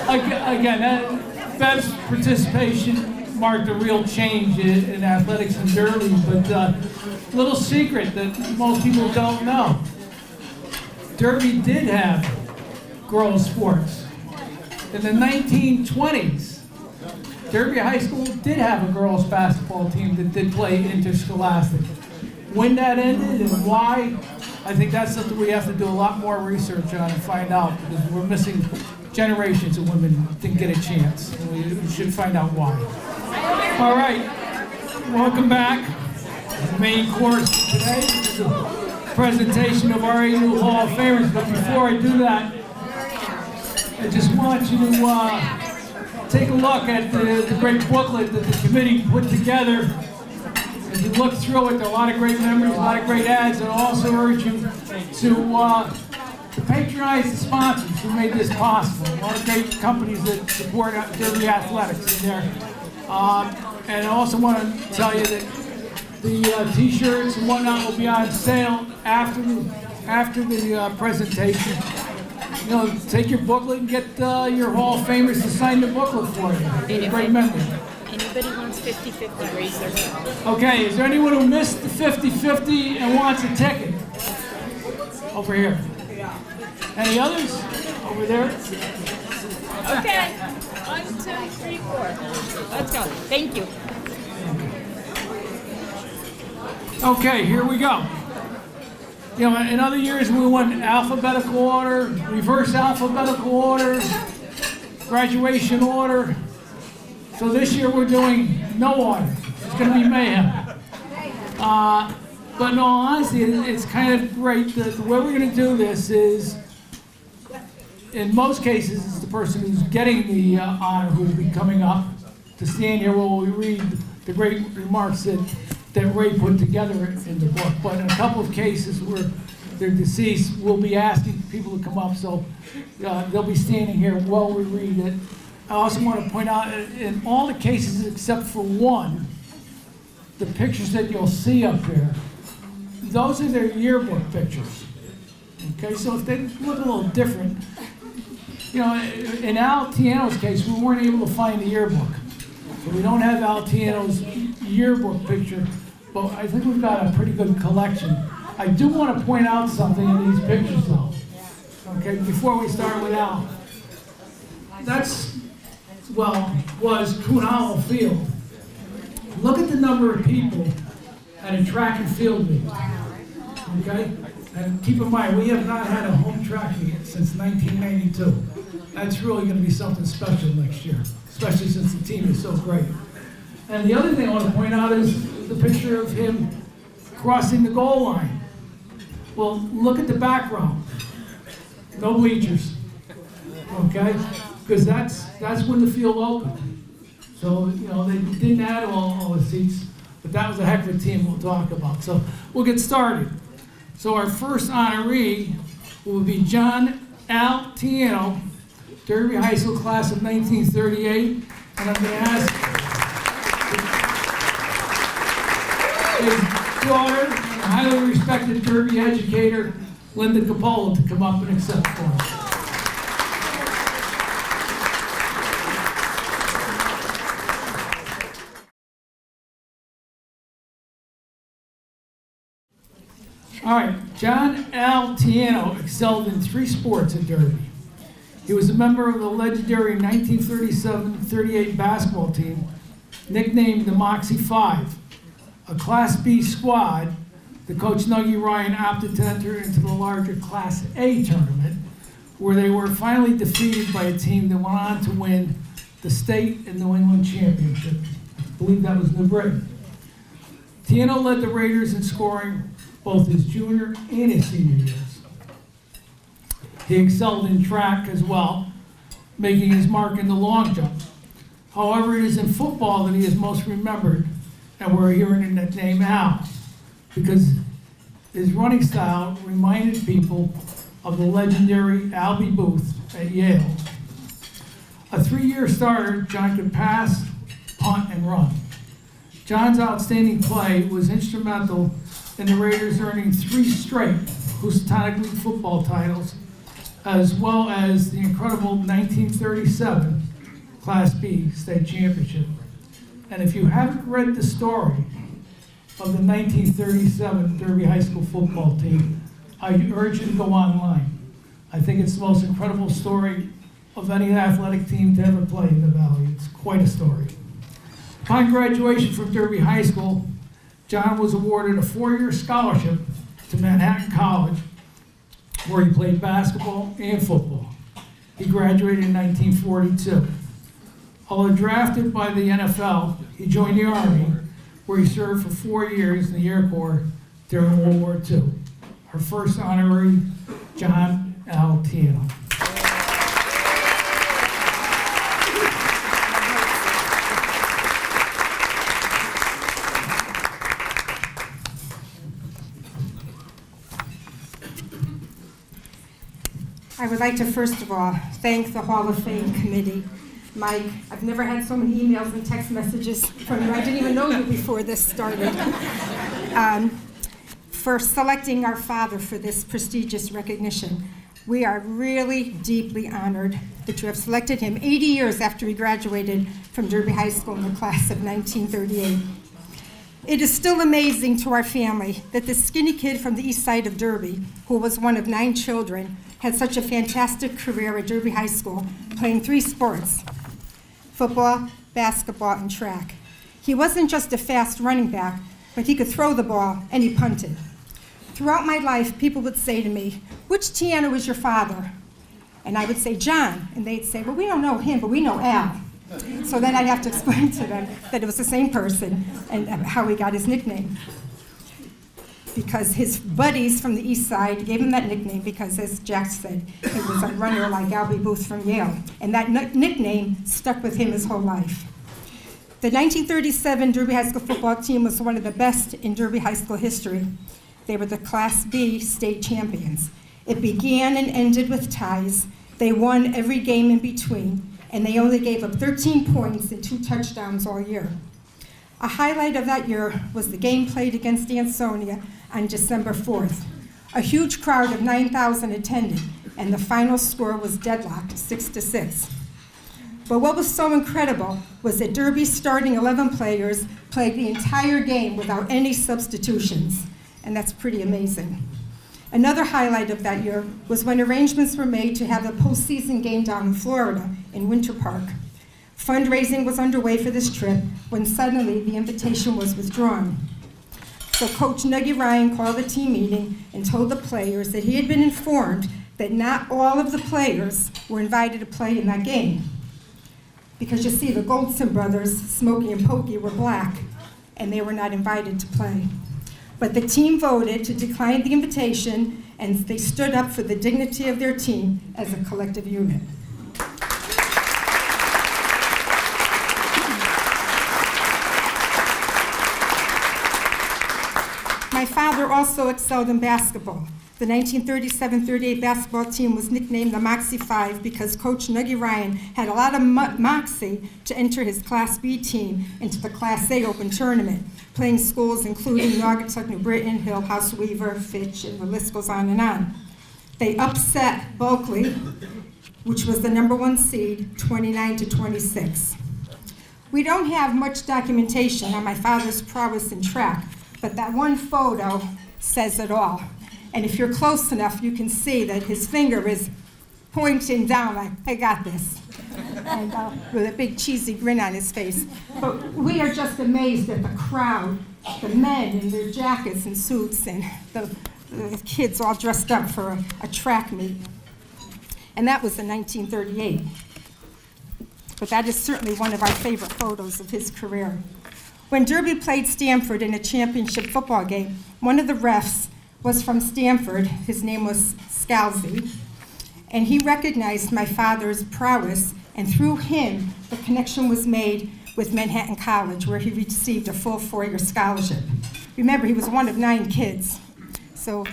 Thank you. Again, Bev's participation marked a real change in athletics in Derby, but a little secret that most people don't know. Derby did have girls' sports. In the 1920s, Derby High School did have a girls' basketball team that did play interscholastic. When that ended and why, I think that's something we have to do a lot more research on and find out, because we're missing generations of women didn't get a chance. We should find out why. All right, welcome back. The main course today is a presentation of our 8 new Hall of Famers. But before I do that, I just want you to take a look at the great booklet that the committee put together. As you look through it, there are a lot of great memories, a lot of great ads, and I also urge you to patronize the sponsors who made this possible. A lot of great companies that support Derby athletics in there. And I also want to tell you that the t-shirts and whatnot will be on sale after the presentation. You know, take your booklet and get your Hall of Famers to sign the booklet for you. It's a great memory. Anybody wants 50-50, raise their hand. Okay, is there anyone who missed the 50-50 and wants a ticket? Over here. Any others? Over there? Okay. 1, 2, 3, 4. Let's go. Thank you. Okay, here we go. You know, in other years we went alphabetical order, reverse alphabetical order, graduation order. So this year we're doing no order. It's going to be mayhem. But in all honesty, it's kind of great. The way we're going to do this is, in most cases, it's the person who's getting the honor who will be coming up to stand here while we read the great remarks that Ray put together in the book. But in a couple of cases where they're deceased, we'll be asking people to come up, so they'll be standing here while we read it. I also want to point out, in all the cases except for one, the pictures that you'll see up there, those are their yearbook pictures. Okay, so if they look a little different, you know, in Al Tiano's case, we weren't able to find the yearbook. So we don't have Al Tiano's yearbook picture, but I think we've got a pretty good collection. I do want to point out something in these pictures, though. Okay, before we start with Al. Was Coon Hollow Field. Look at the number of people at a track and field meet. Okay? And keep in mind, we have not had a home track meet since 1992. That's really going to be something special next year, especially since the team is so great. And the other thing I want to point out is the picture of him crossing the goal line. Well, look at the background. No bleachers. Okay? Because that's when the field opened. So, you know, they didn't add all the seats, but that was a heck of a team we'll talk about. So we'll get started. So our first honoree will be John Al Tiano, Derby High School class of 1938. And I'm going to ask his daughter, and highly respected Derby educator, Linda Capola, to come up and accept for us. All right, John Al Tiano excelled in 3 sports at Derby. He was a member of the legendary 1937-38 basketball team, nicknamed the Moxie Five, a Class B squad that Coach Nuggie Ryan opted to enter into the larger Class A tournament, where they were finally defeated by a team that went on to win the state and New England championship. I believe that was New Britain. Tiano led the Raiders in scoring both his junior and his senior years. He excelled in track as well, making his mark in the long jump. However, it is in football that he is most remembered, and we're hearing the nickname Al, because his running style reminded people of the legendary Albie Booth at Yale. A 3-year starter, John could pass, punt, and run. John's outstanding play was instrumental in the Raiders earning 3 straight Housatonic League football titles, as well as the incredible 1937 Class B state championship. And if you haven't read the story of the 1937 Derby High School football team, I urge you to go online. I think it's the most incredible story of any athletic team to ever play in the Valley. It's quite a story. Upon graduation from Derby High School, John was awarded a 4-year scholarship to Manhattan College, where he played basketball and football. He graduated in 1942. Although drafted by the NFL, he joined the Army, where he served for 4 years in the Air Corps during World War II. Our first honoree, John Al Tiano. I would like to first of all thank the Hall of Fame committee. Mike, I've never had so many emails and text messages from you. I didn't even know you before this started. For selecting our father for this prestigious recognition. We are really deeply honored that you have selected him 80 years after he graduated from Derby High School in the class of 1938. It is still amazing to our family that this skinny kid from the east side of Derby, who was one of 9 children, had such a fantastic career at Derby High School, playing 3 sports: football, basketball, and track. He wasn't just a fast running back, but he could throw the ball and he punted. Throughout my life, people would say to me, "Which Tiano is your father?" And I would say, "John." And they'd say, "Well, we don't know him, but we know Al." So then I'd have to explain to them that it was the same person and how he got his nickname. Because his buddies from the east side gave him that nickname because, as Jack said, he was a runner like Albie Booth from Yale. And that nickname stuck with him his whole life. The 1937 Derby High School football team was one of the best in Derby High School history. They were the Class B state champions. It began and ended with ties. They won every game in between, and they only gave up 13 points and 2 touchdowns all year. A highlight of that year was the game played against Ansonia on December 4th. A huge crowd of 9,000 attended, and the final score was deadlocked, 6-6. But what was so incredible was that Derby's starting 11 players played the entire game without any substitutions, and that's pretty amazing. Another highlight of that year was when arrangements were made to have a postseason game down in Florida in Winter Park. Fundraising was underway for this trip when suddenly the invitation was withdrawn. So Coach Nuggy Ryan called a team meeting and told the players that he had been informed that not all of the players were invited to play in that game. Because you see, the Goldson brothers, Smokey and Pokey, were black, and they were not invited to play. But the team voted to decline the invitation, and they stood up for the dignity of their team as a collective unit. My father also excelled in basketball. The 1937-38 basketball team was nicknamed the Moxie Five because Coach Nuggy Ryan had a lot of moxie to enter his Class B team into the Class A Open Tournament, playing schools including Naugatuck, New Britain, Hillhouse, Weaver, Fitch, and the list goes on and on. They upset Bulkley, which was the #1 seed, 29-26. We don't have much documentation on my father's prowess in track, but that one photo says it all. And if you're close enough, you can see that his finger is pointing down like, "I got this," and with a big cheesy grin on his face. But we are just amazed at the crowd, the men in their jackets and suits, and the kids all dressed up for a track meet. And that was in 1938. But that is certainly one of our favorite photos of his career. When Derby played Stanford in a championship football game, one of the refs was from Stanford. His name was Scalzi. And he recognized my father's prowess, and through him, the connection was made with Manhattan College, where he received a full 4-year scholarship. Remember, he was one of 9 kids, so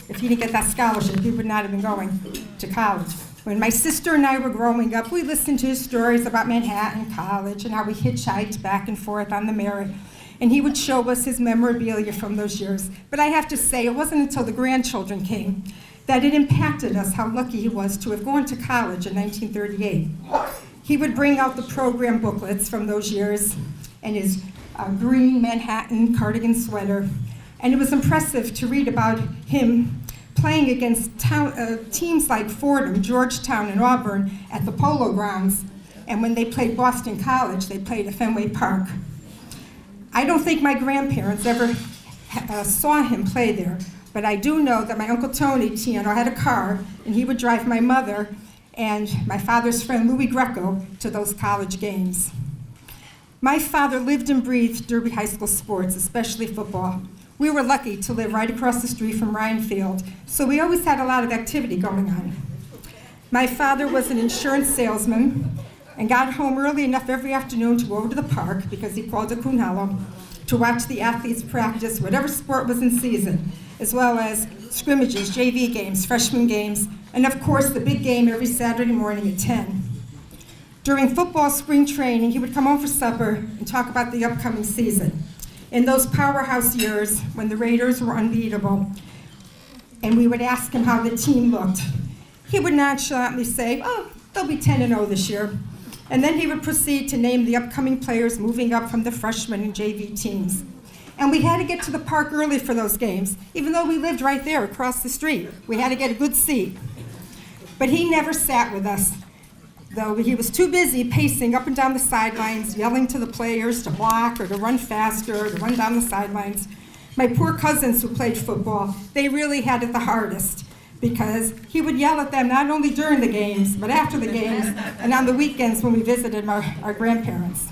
if he didn't get that scholarship, he would not have been going to college. When my sister and I were growing up, we listened to his stories about Manhattan College and how we hitchhiked back and forth on the Merritt. And he would show us his memorabilia from those years. But I have to say, it wasn't until the grandchildren came that it impacted us how lucky he was to have gone to college in 1938. He would bring out the program booklets from those years and his green Manhattan cardigan sweater. And it was impressive to read about him playing against teams like Fordham, Georgetown, and Auburn at the Polo Grounds. And when they played Boston College, they played at Fenway Park. I don't think my grandparents ever saw him play there, but I do know that my Uncle Tony Tiano had a car, and he would drive my mother and my father's friend Louis Greco to those college games. My father lived and breathed Derby High School sports, especially football. We were lucky to live right across the street from Ryan Field, so we always had a lot of activity going on. My father was an insurance salesman and got home early enough every afternoon to go over to the park, because he called it Cunhallo, to watch the athletes practice whatever sport was in season, as well as scrimmages, JV games, freshman games, and of course the big game every Saturday morning at 10. During football spring training, he would come home for supper and talk about the upcoming season. In those powerhouse years when the Raiders were unbeatable, and we would ask him how the team looked, he would nonchalantly say, "Oh, they'll be 10-0 this year." And then he would proceed to name the upcoming players moving up from the freshman and JV teams. And we had to get to the park early for those games, even though we lived right there across the street. We had to get a good seat. But he never sat with us, though he was too busy pacing up and down the sidelines, yelling to the players to block or to run faster or to run down the sidelines. My poor cousins who played football, they really had it the hardest, because he would yell at them not only during the games, but after the games and on the weekends when we visited our grandparents.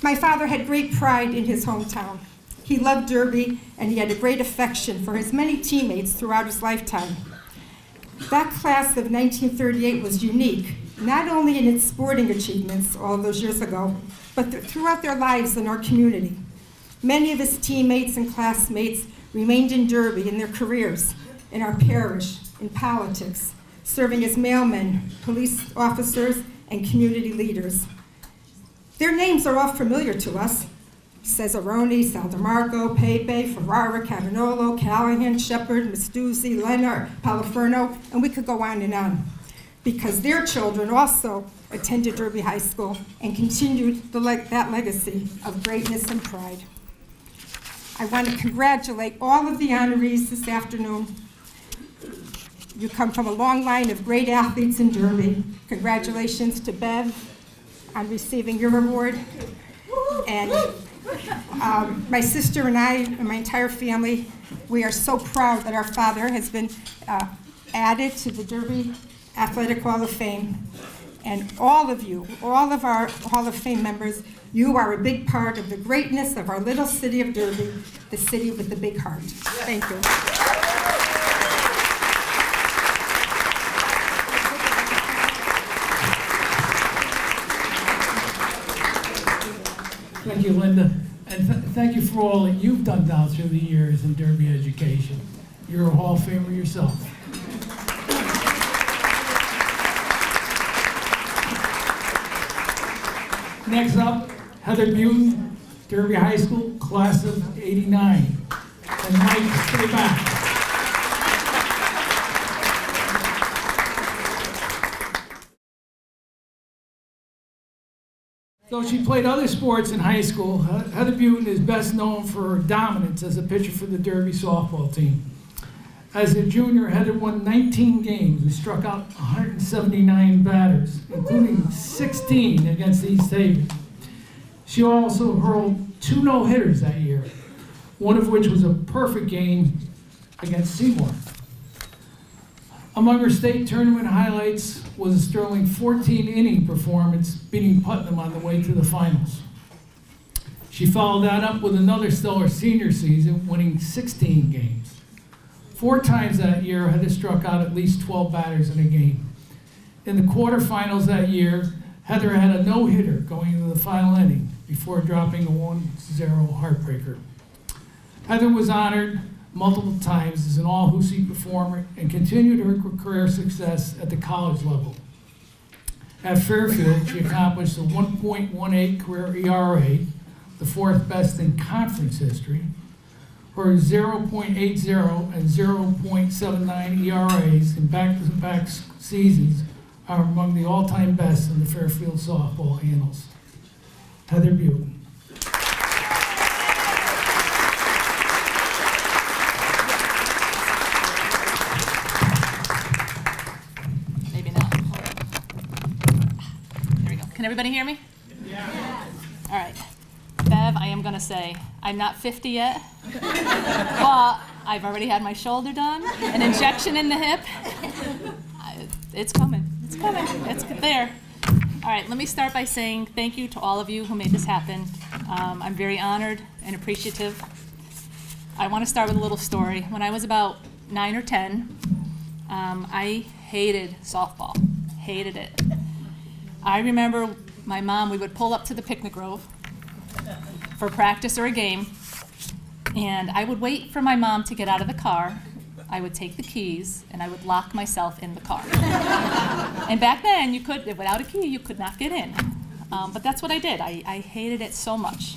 My father had great pride in his hometown. He loved Derby, and he had a great affection for his many teammates throughout his lifetime. That class of 1938 was unique, not only in its sporting achievements all those years ago, but throughout their lives in our community. Many of his teammates and classmates remained in Derby in their careers, in our parish, in politics, serving as mailmen, police officers, and community leaders. Their names are all familiar to us: Cesaroni, Saldamarco, Pepe, Ferrara, Cavanolo, Callahan, Shepard, Mistuzzi, Leonard, Palaferno, and we could go on, because their children also attended Derby High School and continued that legacy of greatness and pride. I want to congratulate all of the honorees this afternoon. You come from a long line of great athletes in Derby. Congratulations to Bev on receiving your award. And my sister and I and my entire family, we are so proud that our father has been added to the Derby Athletic Hall of Fame. And all of you, all of our Hall of Fame members, you are a big part of the greatness of our little city of Derby, the city with the big heart. Thank you. Thank you, Linda. And thank you for all that you've done down through the years in Derby education. You're a Hall of Famer yourself. Next up, Heather Buten, Derby High School, class of '89. And Mike, stay back. Though she played other sports in high school, Heather Buten is best known for her dominance as a pitcher for the Derby softball team. As a junior, Heather won 19 games and struck out 179 batters, including 16 against East Haven. She also hurled 2 no-hitters that year, one of which was a perfect game against Seymour. Among her state tournament highlights was a sterling 14-inning performance, beating Putnam on the way to the finals. She followed that up with another stellar senior season, winning 16 games. 4 times that year, Heather struck out at least 12 batters in a game. In the quarterfinals that year, Heather had a no-hitter going into the final inning before dropping a 1-0 heartbreaker. Heather was honored multiple times as an all-Hoosier performer and continued her career success at the college level. At Fairfield, she accomplished a 1.18 career ERA, the 4th best in conference history. Her 0.80 and 0.79 ERAs in back-to-back seasons are among the all-time best in the Fairfield softball annals. Heather Butin. Maybe not. There we go. Can everybody hear me? Yeah. All right. Bev, I am going to say, I'm not 50 yet, but I've already had my shoulder done, an injection in the hip. It's coming. It's coming. It's there. All right, let me start by saying thank you to all of you who made this happen. I'm very honored and appreciative. I want to start with a little story. When I was about 9 or 10, I hated softball, hated it. I remember my mom, we would pull up to the picnic grove for practice or a game, and I would wait for my mom to get out of the car. I would take the keys and I would lock myself in the car. And back then, you could, without a key, you could not get in. But that's what I did. I hated it so much.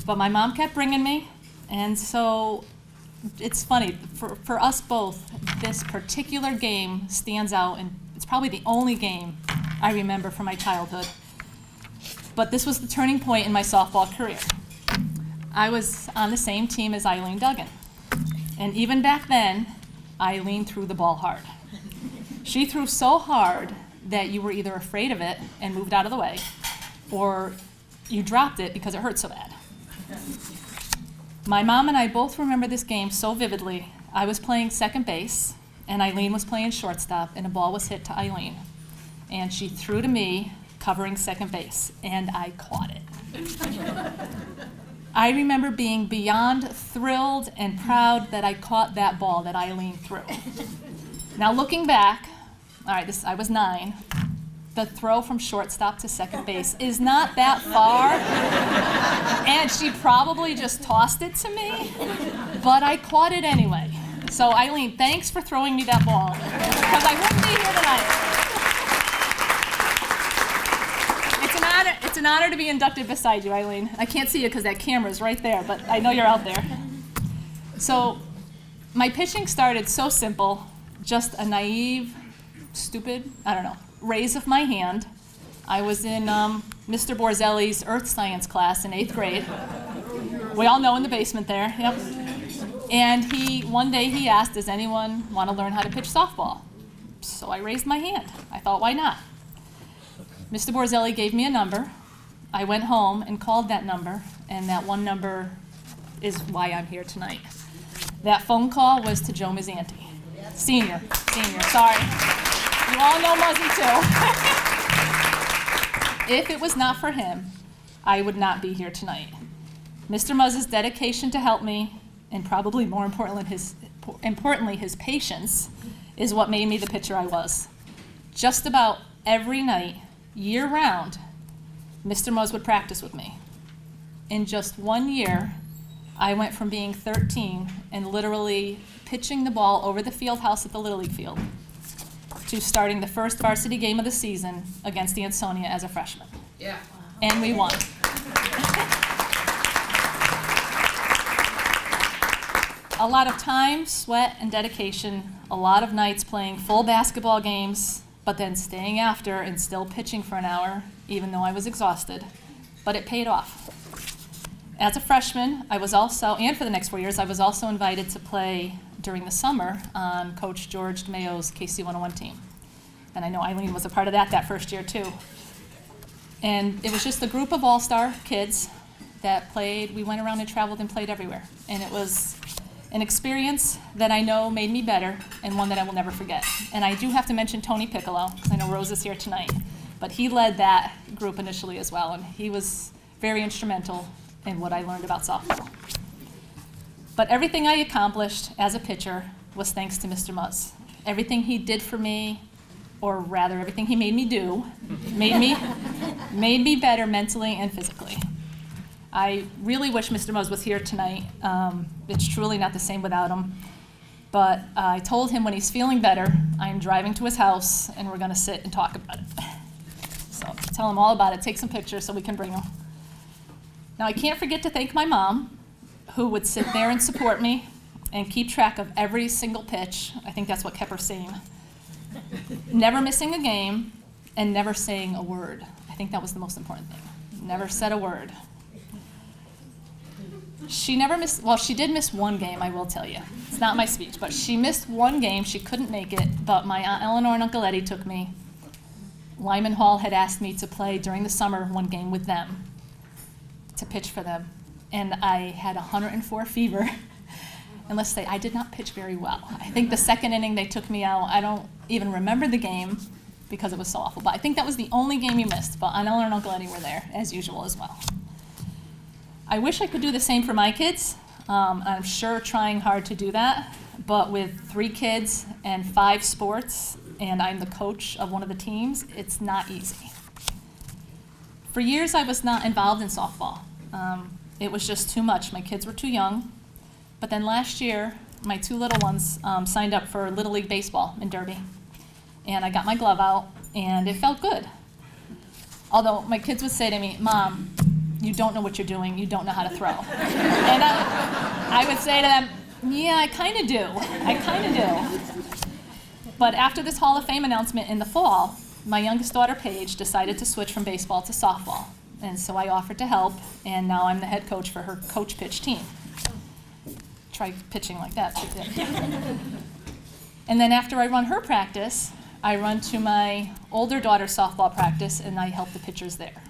But my mom kept bringing me, and so it's funny, for us both, this particular game stands out, and it's probably the only game I remember from my childhood. But this was the turning point in my softball career. I was on the same team as Eileen Duggan. And even back then, Eileen threw the ball hard. She threw so hard that you were either afraid of it and moved out of the way, or you dropped it because it hurt so bad. My mom and I both remember this game so vividly. I was playing second base, and Eileen was playing shortstop, and a ball was hit to Eileen. And she threw to me, covering second base, and I caught it. I remember being beyond thrilled and proud that I caught that ball that Eileen threw. Now looking back, all right, I was 9. The throw from shortstop to second base is not that far, and she probably just tossed it to me, but I caught it anyway. So Eileen, thanks for throwing me that ball, because I wouldn't be here tonight. It's an honor to be inducted beside you, Eileen. I can't see you because that camera's right there, but I know you're out there. So my pitching started so simple, just a naive, stupid, raise of my hand. I was in Mr. Borzelli's earth science class in 8th grade. We all know, in the basement there, yep. And one day he asked, does anyone want to learn how to pitch softball? So I raised my hand. I thought, why not? Mr. Borzelli gave me a number. I went home and called that number, and that one number is why I'm here tonight. That phone call was to Joe Mazzanti. Senior, sorry. You all know Muzzy too. If it was not for him, I would not be here tonight. Mr. Muzz's dedication to help me, and probably more importantly his patience, is what made me the pitcher I was. Just about every night, year-round, Mr. Muzz would practice with me. In just 1 year, I went from being 13 and literally pitching the ball over the field house at the Little League field to starting the first varsity game of the season against Ansonia as a freshman. Yeah. And we won. A lot of time, sweat, and dedication, a lot of nights playing full basketball games, but then staying after and still pitching for an hour, even though I was exhausted. But it paid off. As a freshman, I was also, and for the next 4 years, I was also invited to play during the summer on Coach George DeMayo's KC 101 team. And I know Eileen was a part of that first year too. And it was just a group of all-star kids that played. We went around and traveled and played everywhere. And it was an experience that I know made me better, and one that I will never forget. And I do have to mention Tony Piccolo, because I know Rose is here tonight, but he led that group initially as well, and he was very instrumental in what I learned about softball. But everything I accomplished as a pitcher was thanks to Mr. Muzz. Everything he did for me, or rather everything he made me do, made me better mentally and physically. I really wish Mr. Muzz was here tonight. It's truly not the same without him. But I told him when he's feeling better, I'm driving to his house and we're gonna sit and talk about it. So tell him all about it, take some pictures so we can bring them. Now I can't forget to thank my mom, who would sit there and support me and keep track of every single pitch. I think that's what kept her sane. Never missing a game and never saying a word. I think that was the most important thing. Never said a word. She never missed, well, she did miss one game, I will tell you. It's not my speech, but she missed one game. She couldn't make it, but my Aunt Eleanor and Uncle Eddie took me. Lyman Hall had asked me to play during the summer one game with them, to pitch for them. And I had 104 fever. And let's say I did not pitch very well. I think the second inning they took me out. I don't even remember the game because it was so awful. But I think that was the only game you missed. But Aunt Eleanor and Uncle Eddie were there, as usual, as well. I wish I could do the same for my kids. I'm sure trying hard to do that, but with 3 kids and 5 sports, and I'm the coach of one of the teams, it's not easy. For years, I was not involved in softball. It was just too much. My kids were too young. But then last year, my 2 little ones signed up for Little League Baseball in Derby. And I got my glove out, and it felt good. Although my kids would say to me, "Mom, you don't know what you're doing, you don't know how to throw." And I would say to them, "Yeah, I kind of do. I kind of do." But after this Hall of Fame announcement in the fall, my youngest daughter, Paige, decided to switch from baseball to softball. And so I offered to help, and now I'm the head coach for her coach pitch team. Try pitching like that. And then after I run her practice, I run to my older daughter's softball practice, and I help the pitchers there.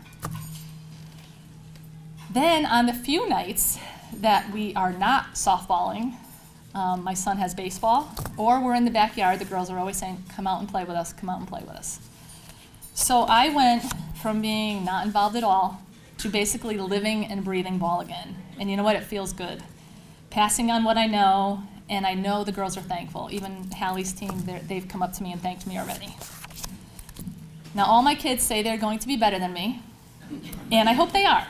Then on the few nights that we are not softballing, my son has baseball, or we're in the backyard, the girls are always saying, "Come out and play with us, come out and play with us." So I went from being not involved at all to basically living and breathing ball again. And you know what? It feels good. Passing on what I know, and I know the girls are thankful. Even Hallie's team, they've come up to me and thanked me already. Now all my kids say they're going to be better than me, and I hope they are.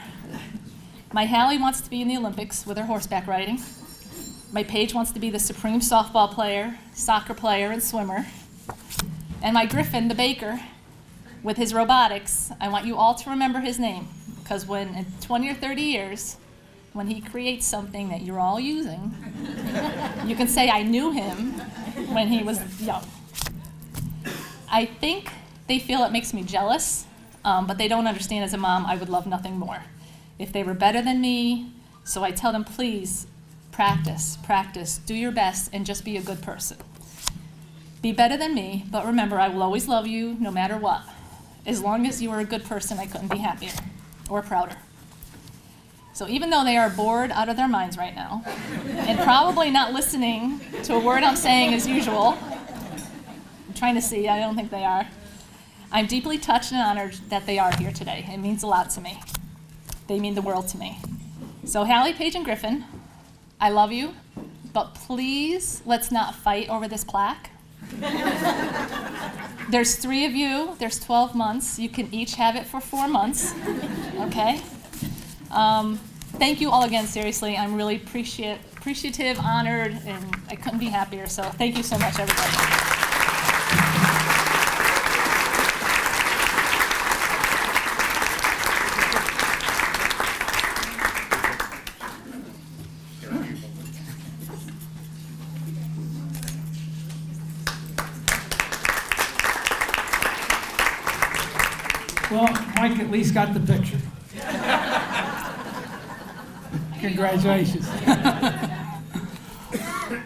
My Hallie wants to be in the Olympics with her horseback riding. My Paige wants to be the supreme softball player, soccer player, and swimmer. And my Griffin, the baker, with his robotics, I want you all to remember his name, because when in 20 or 30 years, when he creates something that you're all using, you can say, "I knew him when he was young." I think they feel it makes me jealous, but they don't understand as a mom, I would love nothing more. If they were better than me, so I tell them, please, practice, practice, do your best, and just be a good person. Be better than me, but remember, I will always love you no matter what. As long as you are a good person, I couldn't be happier or prouder. So even though they are bored out of their minds right now, and probably not listening to a word I'm saying as usual, I'm trying to see, I don't think they are, I'm deeply touched and honored that they are here today. It means a lot to me. They mean the world to me. So Hallie, Paige, and Griffin, I love you, but please let's not fight over this plaque. There's 3 of you, there's 12 months. You can each have it for 4 months, okay? Thank you all again, seriously. I'm really appreciative, honored, and I couldn't be happier. So thank you so much, everybody. Well, Mike at least got the picture. Congratulations.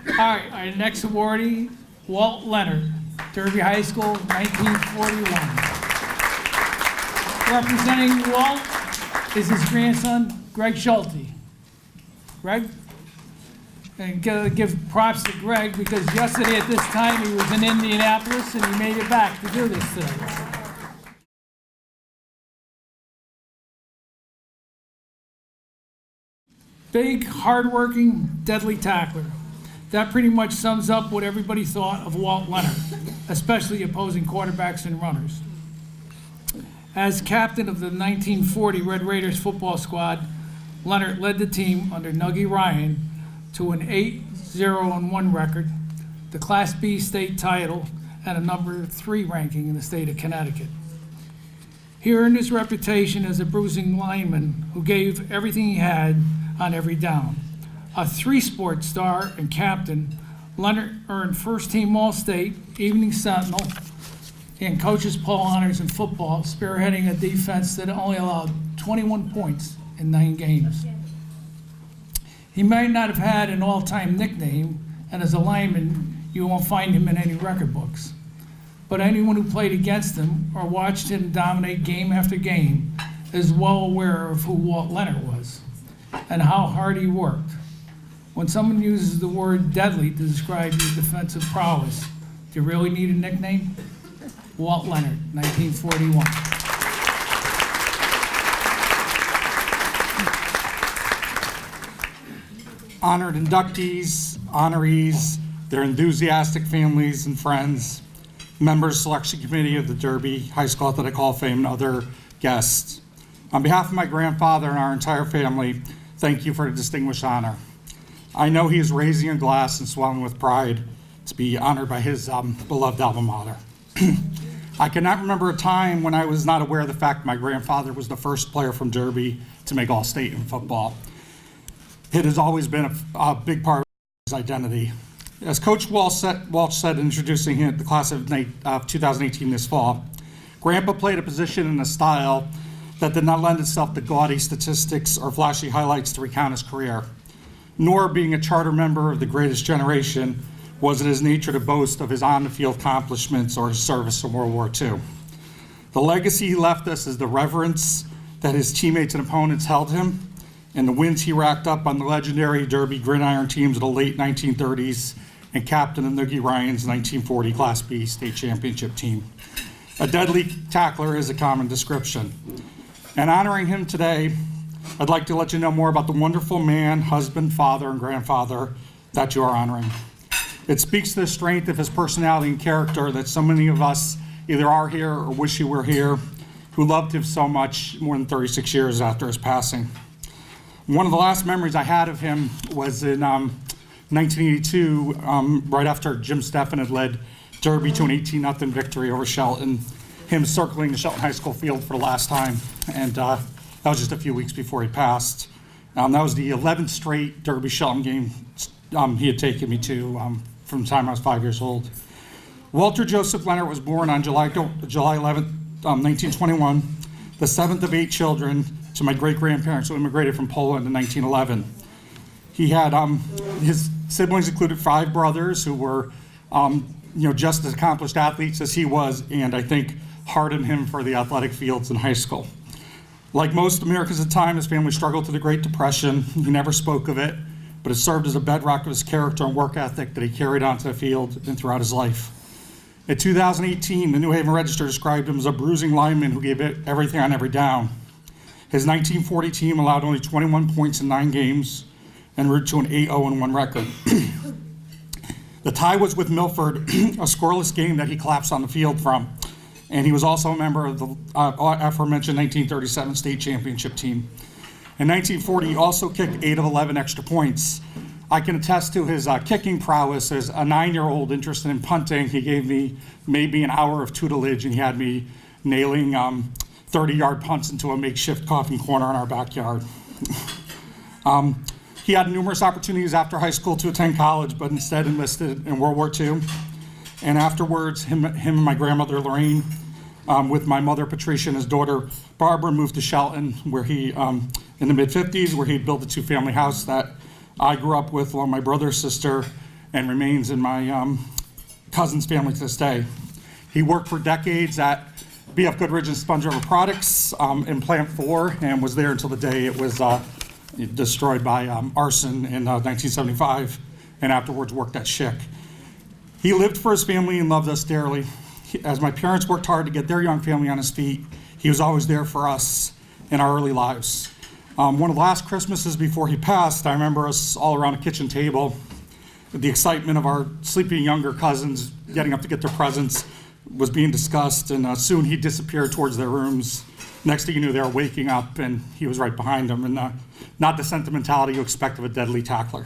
All right, our next awardee, Walt Leonard, Derby High School, 1941. Representing Walt is his grandson, Greg Schulte. Greg? And give props to Greg because yesterday at this time he was in Indianapolis and he made it back to do this today. Big, hardworking, deadly tackler. That pretty much sums up what everybody thought of Walt Leonard, especially opposing quarterbacks and runners. As captain of the 1940 Red Raiders football squad, Leonard led the team under Nuggie Ryan to an 8-0-1 record, the Class B state title, and a number 3 ranking in the state of Connecticut. He earned his reputation as a bruising lineman who gave everything he had on every down. A 3-sport star and captain, Leonard earned first-team All-State, Evening Sentinel, and coach's Paul honors in football, spearheading a defense that only allowed 21 points in 9 games. He might not have had an all-time nickname, and as a lineman, you won't find him in any record books. But anyone who played against him or watched him dominate game after game is well aware of who Walt Leonard was and how hard he worked. When someone uses the word deadly to describe your defensive prowess, do you really need a nickname? Walt Leonard, 1941. Honored inductees, honorees, their enthusiastic families and friends, members selection committee of the Derby High School Athletic Hall of Fame, and other guests. On behalf of my grandfather and our entire family, thank you for the distinguished honor. I know he is raising a glass and swelling with pride to be honored by his beloved alma mater. I cannot remember a time when I was not aware of the fact my grandfather was the first player from Derby to make All-State in football. It has always been a big part of his identity. As Coach Walsh said in introducing him, the class of 2018 this fall, Grandpa played a position and a style that did not lend itself to gaudy statistics or flashy highlights to recount his career. Nor, being a charter member of the greatest generation, was it his nature to boast of his on-the-field accomplishments or his service in World War II. The legacy he left us is the reverence that his teammates and opponents held him, and the wins he racked up on the legendary Derby Gridiron teams of the late 1930s and captain of Nuggie Ryan's 1940 Class B state championship team. A deadly tackler is a common description. And honoring him today, I'd like to let you know more about the wonderful man, husband, father, and grandfather that you are honoring. It speaks to the strength of his personality and character that so many of us either are here or wish he were here, who loved him so much more than 36 years after his passing. One of the last memories I had of him was in 1982, right after Jim Steffen had led Derby to an 18-0 victory over Shelton, him circling the Shelton High School field for the last time, and that was just a few weeks before he passed. That was the 11th straight Derby Shelton game he had taken me to from the time I was 5 years old. Walter Joseph Leonard was born on July 11th, 1921, the 7th of 8 children to my great-grandparents who immigrated from Poland in 1911. He had, his siblings included 5 brothers who were, just as accomplished athletes as he was, and I think hardened him for the athletic fields in high school. Like most Americans at the time, his family struggled through the Great Depression. He never spoke of it, but it served as a bedrock of his character and work ethic that he carried onto the field and throughout his life. In 2018, the New Haven Register described him as a bruising lineman who gave it everything on every down. His 1940 team allowed only 21 points in 9 games and route to an 8-0-1 record. The tie was with Milford, a scoreless game that he collapsed on the field from, and he was also a member of the aforementioned 1937 state championship team. In 1940, he also kicked 8 of 11 extra points. I can attest to his kicking prowess. As a 9-year-old interested in punting, he gave me maybe an hour of tutelage, and he had me nailing 30-yard punts into a makeshift coffin corner in our backyard. He had numerous opportunities after high school to attend college, but instead enlisted in World War II. And afterwards, him and my grandmother Lorraine, with my mother Patricia and his daughter Barbara, moved to Shelton, where he, in the mid-50s, where he built a 2-family house that I grew up with along my brother's sister and remains in my cousin's family to this day. He worked for decades at B.F. Goodrich and Sponge River Products in Plant 4 and was there until the day it was destroyed by arson in 1975, and afterwards worked at Schick. He lived for his family and loved us dearly. As my parents worked hard to get their young family on his feet, he was always there for us in our early lives. One of the last Christmases before he passed, I remember us all around a kitchen table, the excitement of our sleeping younger cousins getting up to get their presents was being discussed, and soon he disappeared towards their rooms. Next thing you knew, they were waking up, and he was right behind them, and not the sentimentality you expect of a deadly tackler.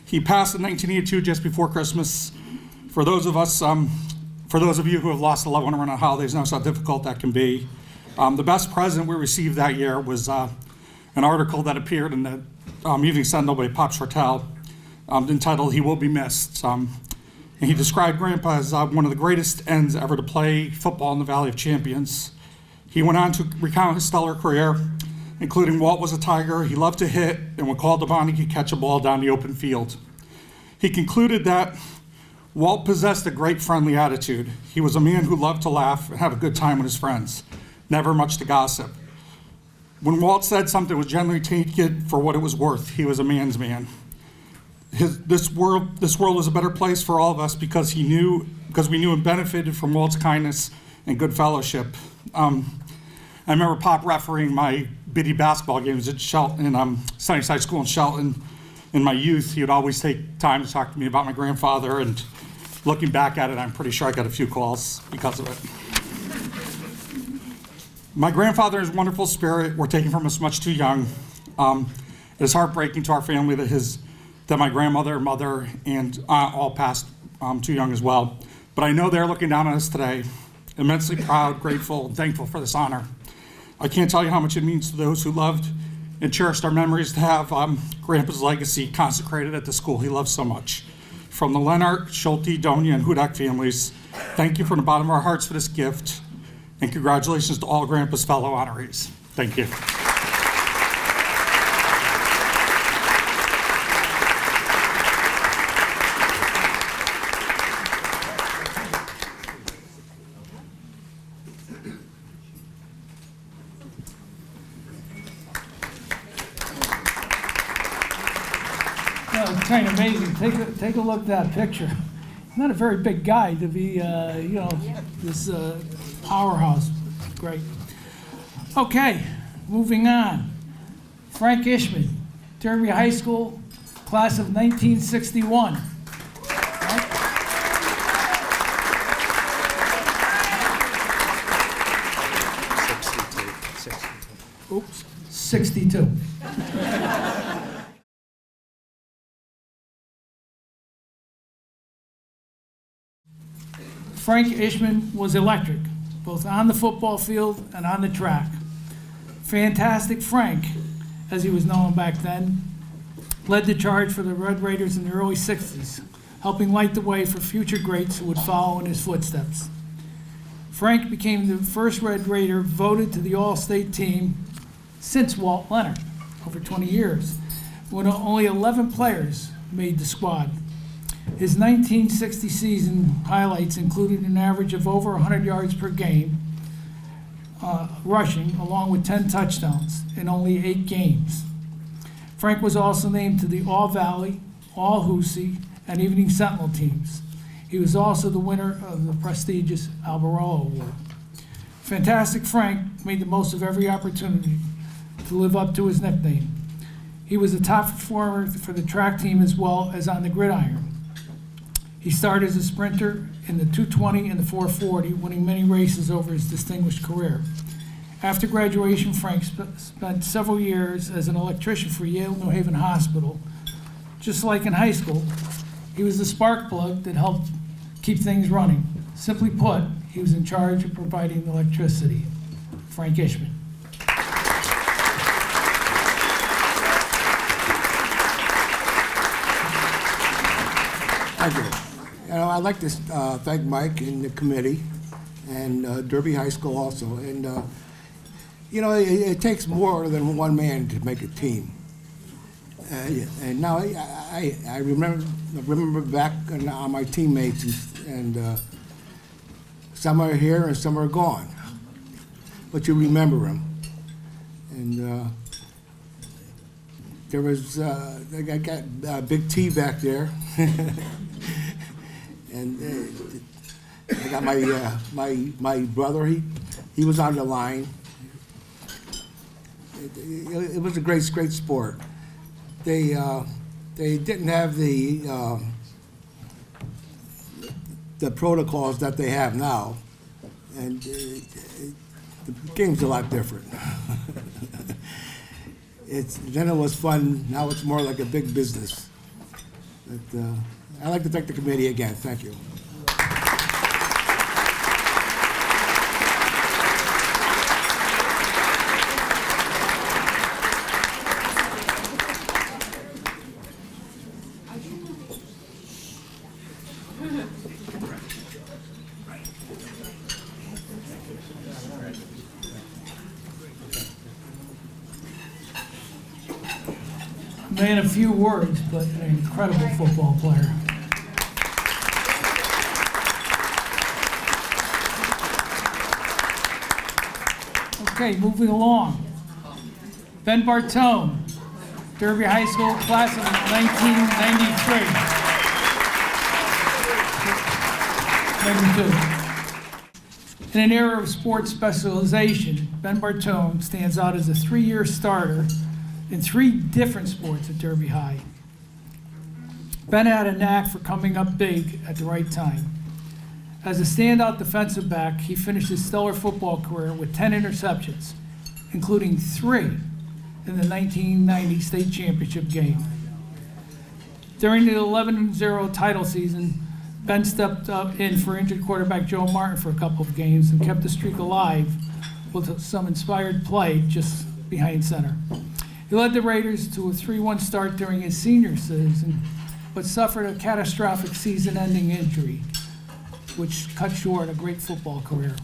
He passed in 1982, just before Christmas. For those of you who have lost a loved one around the holidays, know how difficult that can be. The best present we received that year was an article that appeared in the Evening Sentinel by Pop Shortell, entitled "He Will Be Missed." And he described Grandpa as one of the greatest ends ever to play football in the Valley of Champions. He went on to recount his stellar career, including Walt was a Tiger, he loved to hit, and when called upon, he could catch a ball down the open field. He concluded that Walt possessed a great friendly attitude. He was a man who loved to laugh and have a good time with his friends, never much to gossip. When Walt said something was generally taken for what it was worth, he was a man's man. This world was a better place for all of us because we knew and benefited from Walt's kindness and good fellowship. I remember Pop refereeing my bitty basketball games at Shelton, Sunnyside School in Shelton. In my youth, he would always take time to talk to me about my grandfather, and looking back at it, I'm pretty sure I got a few calls because of it. My grandfather and his wonderful spirit were taken from us much too young. It is heartbreaking to our family that my grandmother, mother, and aunt all passed too young as well. But I know they're looking down on us today, immensely proud, grateful, and thankful for this honor. I can't tell you how much it means to those who loved and cherished our memories to have Grandpa's legacy consecrated at the school he loved so much. From the Leonard, Schulte, Donia, and Hudak families, thank you from the bottom of our hearts for this gift, and congratulations to all Grandpa's fellow honorees. Thank you. It's kind of amazing. Take a look at that picture. Not a very big guy to be, this powerhouse. Great. Okay, moving on. Frank Ishman, Derby High School, class of 1961. Oops, 62. Frank Ishman was electric, both on the football field and on the track. Fantastic Frank, as he was known back then, led the charge for the Red Raiders in the early 60s, helping light the way for future greats who would follow in his footsteps. Frank became the first Red Raider voted to the All-State team since Walt Leonard, over 20 years, when only 11 players made the squad. His 1960 season highlights included an average of over 100 yards per game, rushing, along with 10 touchdowns in only 8 games. Frank was also named to the All-Valley, All-Hoosier, and Evening Sentinel teams. He was also the winner of the prestigious Albarello Award. Fantastic Frank made the most of every opportunity to live up to his nickname. He was a top performer for the track team as well as on the gridiron. He started as a sprinter in the 220 and the 440, winning many races over his distinguished career. After graduation, Frank spent several years as an electrician for Yale New Haven Hospital. Just like in high school, he was the spark plug that helped keep things running. Simply put, he was in charge of providing the electricity. Frank Ishman. Thank you. I'd like to thank Mike and the committee and Derby High School also. And, it takes more than one man to make a team. And now I remember back on my teammates, and some are here and some are gone. But you remember them. And there was, I got Big T back there. And I got my brother. He was on the line. It was a great sport. They didn't have the the protocols that they have now, and the game's a lot different. Then it was fun. Now it's more like a big business. But, I'd like to thank the committee again. Thank you. Man of few words, but an incredible football player. Okay, moving along. Ben Bartone, Derby High School, class of 1993. In an era of sports specialization, Ben Bartone stands out as a 3-year starter in 3 different sports at Derby High. Ben had a knack for coming up big at the right time. As a standout defensive back, he finished his stellar football career with 10 interceptions, including 3 in the 1990 state championship game. During the 11-0 title season, Ben stepped up in for injured quarterback Joe Martin for a couple of games and kept the streak alive with some inspired play just behind center. He led the Raiders to a 3-1 start during his senior season, but suffered a catastrophic season-ending injury, which cut short a great football career.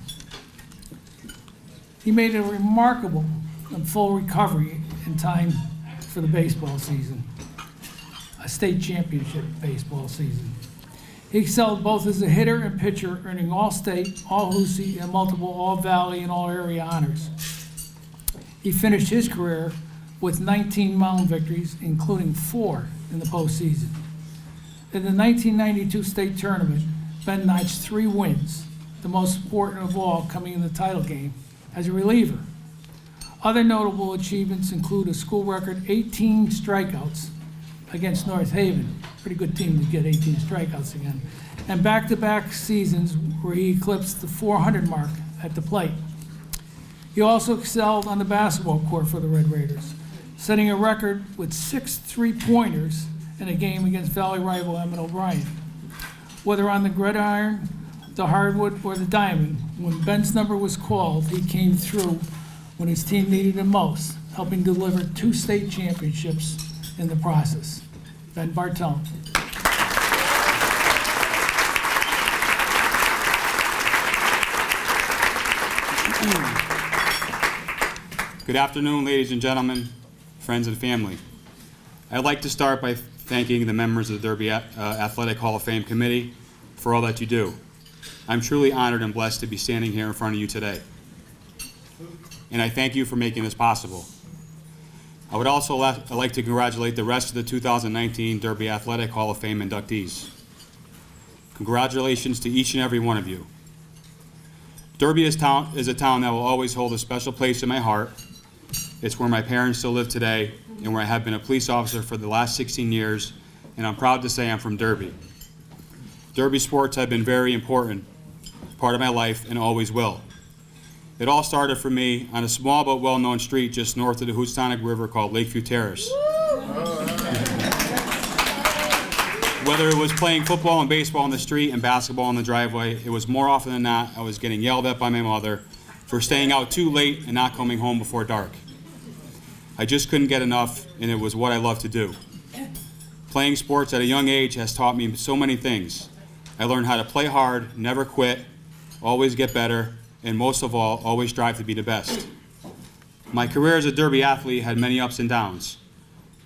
He made a remarkable and full recovery in time for the baseball season, a state championship baseball season. He excelled both as a hitter and pitcher, earning All-State, All-Hoosie, and multiple All-Valley and All-Area honors. He finished his career with 19 mound victories, including 4 in the postseason. In the 1992 state tournament, Ben notched 3 wins, the most important of all coming in the title game, as a reliever. Other notable achievements include a school record 18 strikeouts against North Haven, pretty good team to get 18 strikeouts again, and back-to-back seasons where he eclipsed the 400 mark at the plate. He also excelled on the basketball court for the Red Raiders, setting a record with 6 3-pointers in a game against Valley rival Emmett O'Brien. Whether on the gridiron, the hardwood, or the diamond, when Ben's number was called, he came through when his team needed him most, helping deliver 2 state championships in the process. Ben Bartone. Good afternoon, ladies and gentlemen, friends and family. I'd like to start by thanking the members of the Derby Athletic Hall of Fame Committee for all that you do. I'm truly honored and blessed to be standing here in front of you today. And I thank you for making this possible. I would also like to congratulate the rest of the 2019 Derby Athletic Hall of Fame inductees. Congratulations to each and every one of you. Derby is a town that will always hold a special place in my heart. It's where my parents still live today and where I have been a police officer for the last 16 years, and I'm proud to say I'm from Derby. Derby sports have been very important part of my life and always will. It all started for me on a small but well-known street just north of the Houstonic River called Lakeview Terrace. Whether it was playing football and baseball on the street and basketball in the driveway, it was more often than not I was getting yelled at by my mother for staying out too late and not coming home before dark. I just couldn't get enough, and it was what I loved to do. Playing sports at a young age has taught me so many things. I learned how to play hard, never quit, always get better, and most of all, always strive to be the best. My career as a Derby athlete had many ups and downs.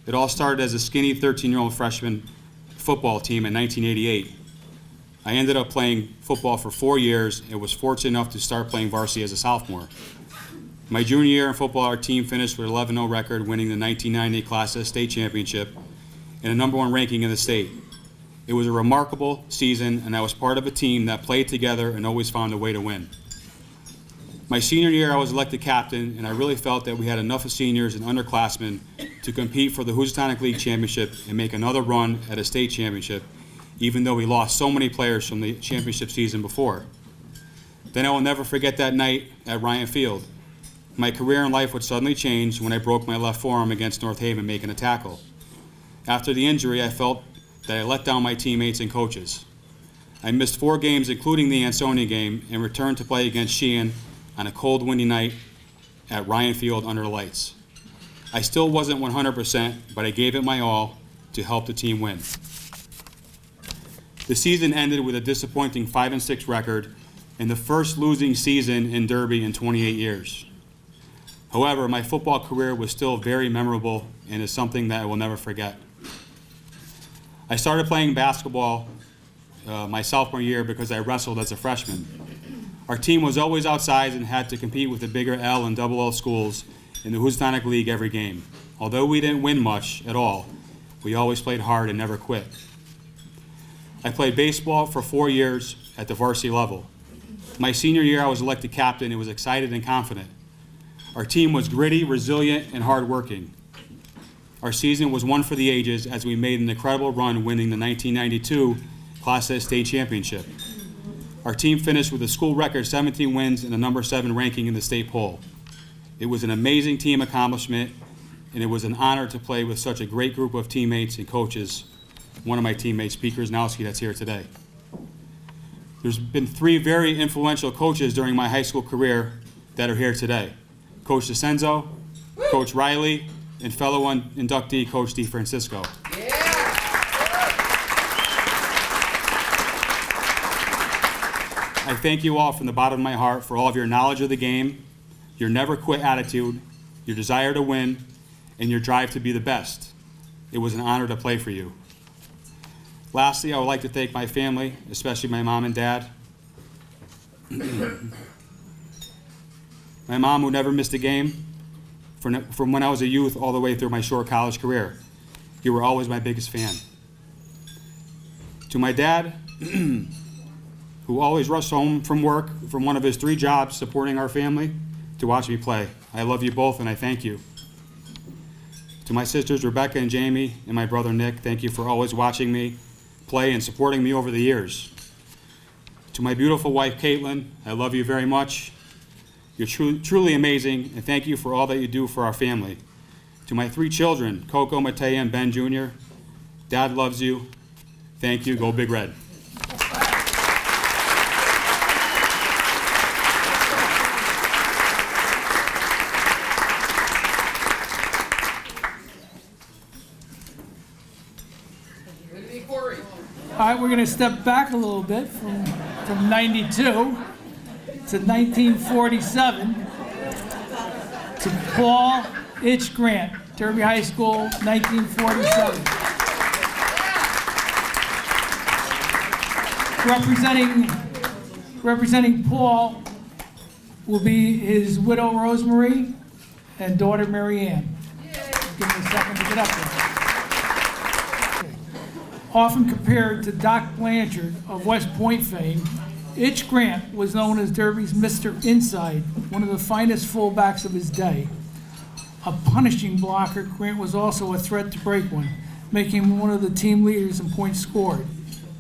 It all started as a skinny 13-year-old freshman football team in 1988. I ended up playing football for 4 years and was fortunate enough to start playing varsity as a sophomore. My junior year in football, our team finished with an 11-0 record, winning the 1990 Class S state championship and a #1 ranking in the state. It was a remarkable season, and I was part of a team that played together and always found a way to win. My senior year, I was elected captain, and I really felt that we had enough of seniors and underclassmen to compete for the Housatonic League Championship and make another run at a state championship, even though we lost so many players from the championship season before. Then I will never forget that night at Ryan Field. My career in life would suddenly change when I broke my left forearm against North Haven making a tackle. After the injury, I felt that I let down my teammates and coaches. I missed 4 games, including the Ansonia game, and returned to play against Sheehan on a cold, windy night at Ryan Field under the lights. I still wasn't 100%, but I gave it my all to help the team win. The season ended with a disappointing 5-6 record and the first losing season in Derby in 28 years. However, my football career was still very memorable and is something that I will never forget. I started playing basketball my sophomore year because I wrestled as a freshman. Our team was always outsized and had to compete with the bigger L and double L schools in the Housatonic League every game. Although we didn't win much at all, we always played hard and never quit. I played baseball for 4 years at the varsity level. My senior year, I was elected captain and was excited and confident. Our team was gritty, resilient, and hardworking. Our season was one for the ages as we made an incredible run winning the 1992 Class S state championship. Our team finished with a school record 17 wins and a number 7 ranking in the state poll. It was an amazing team accomplishment, and it was an honor to play with such a great group of teammates and coaches. One of my teammates, Pete Krasnowski, that's here today. There's been 3 very influential coaches during my high school career that are here today. Coach DeCenzo, Coach Riley, and fellow inductee, Coach DeFrancisco. I thank you all from the bottom of my heart for all of your knowledge of the game, your never quit attitude, your desire to win, and your drive to be the best. It was an honor to play for you. Lastly, I would like to thank my family, especially my mom and dad. My mom, who never missed a game, from when I was a youth all the way through my short college career. You were always my biggest fan. To my dad, who always rushed home from work from one of his 3 jobs supporting our family to watch me play. I love you both and I thank you. To my sisters Rebecca and Jamie and my brother Nick, thank you for always watching me play and supporting me over the years. To my beautiful wife Caitlin, I love you very much. You're truly amazing, and thank you for all that you do for our family. To my 3 children, Coco, Matea, and Ben Jr., Dad loves you. Thank you. Go Big Red. All right, we're going to step back a little bit from 92 to 1947 to Paul Itch Grant, Derby High School, 1947. Representing Paul will be his widow Rosemary and daughter Mary Ann. Give me a second to get up there. Often compared to Doc Blanchard of West Point fame, Itch Grant was known as Derby's Mr. Inside, one of the finest fullbacks of his day. A punishing blocker, Grant was also a threat to break one, making him one of the team leaders in points scored.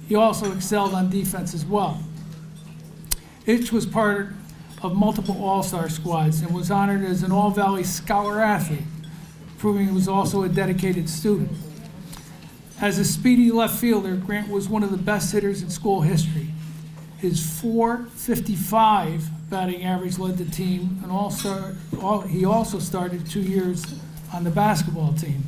He also excelled on defense as well. Itch was part of multiple All-Star squads and was honored as an All-Valley Scholar athlete, proving he was also a dedicated student. As a speedy left fielder, Grant was one of the best hitters in school history. His .455 batting average led the team, and he also started 2 years on the basketball team.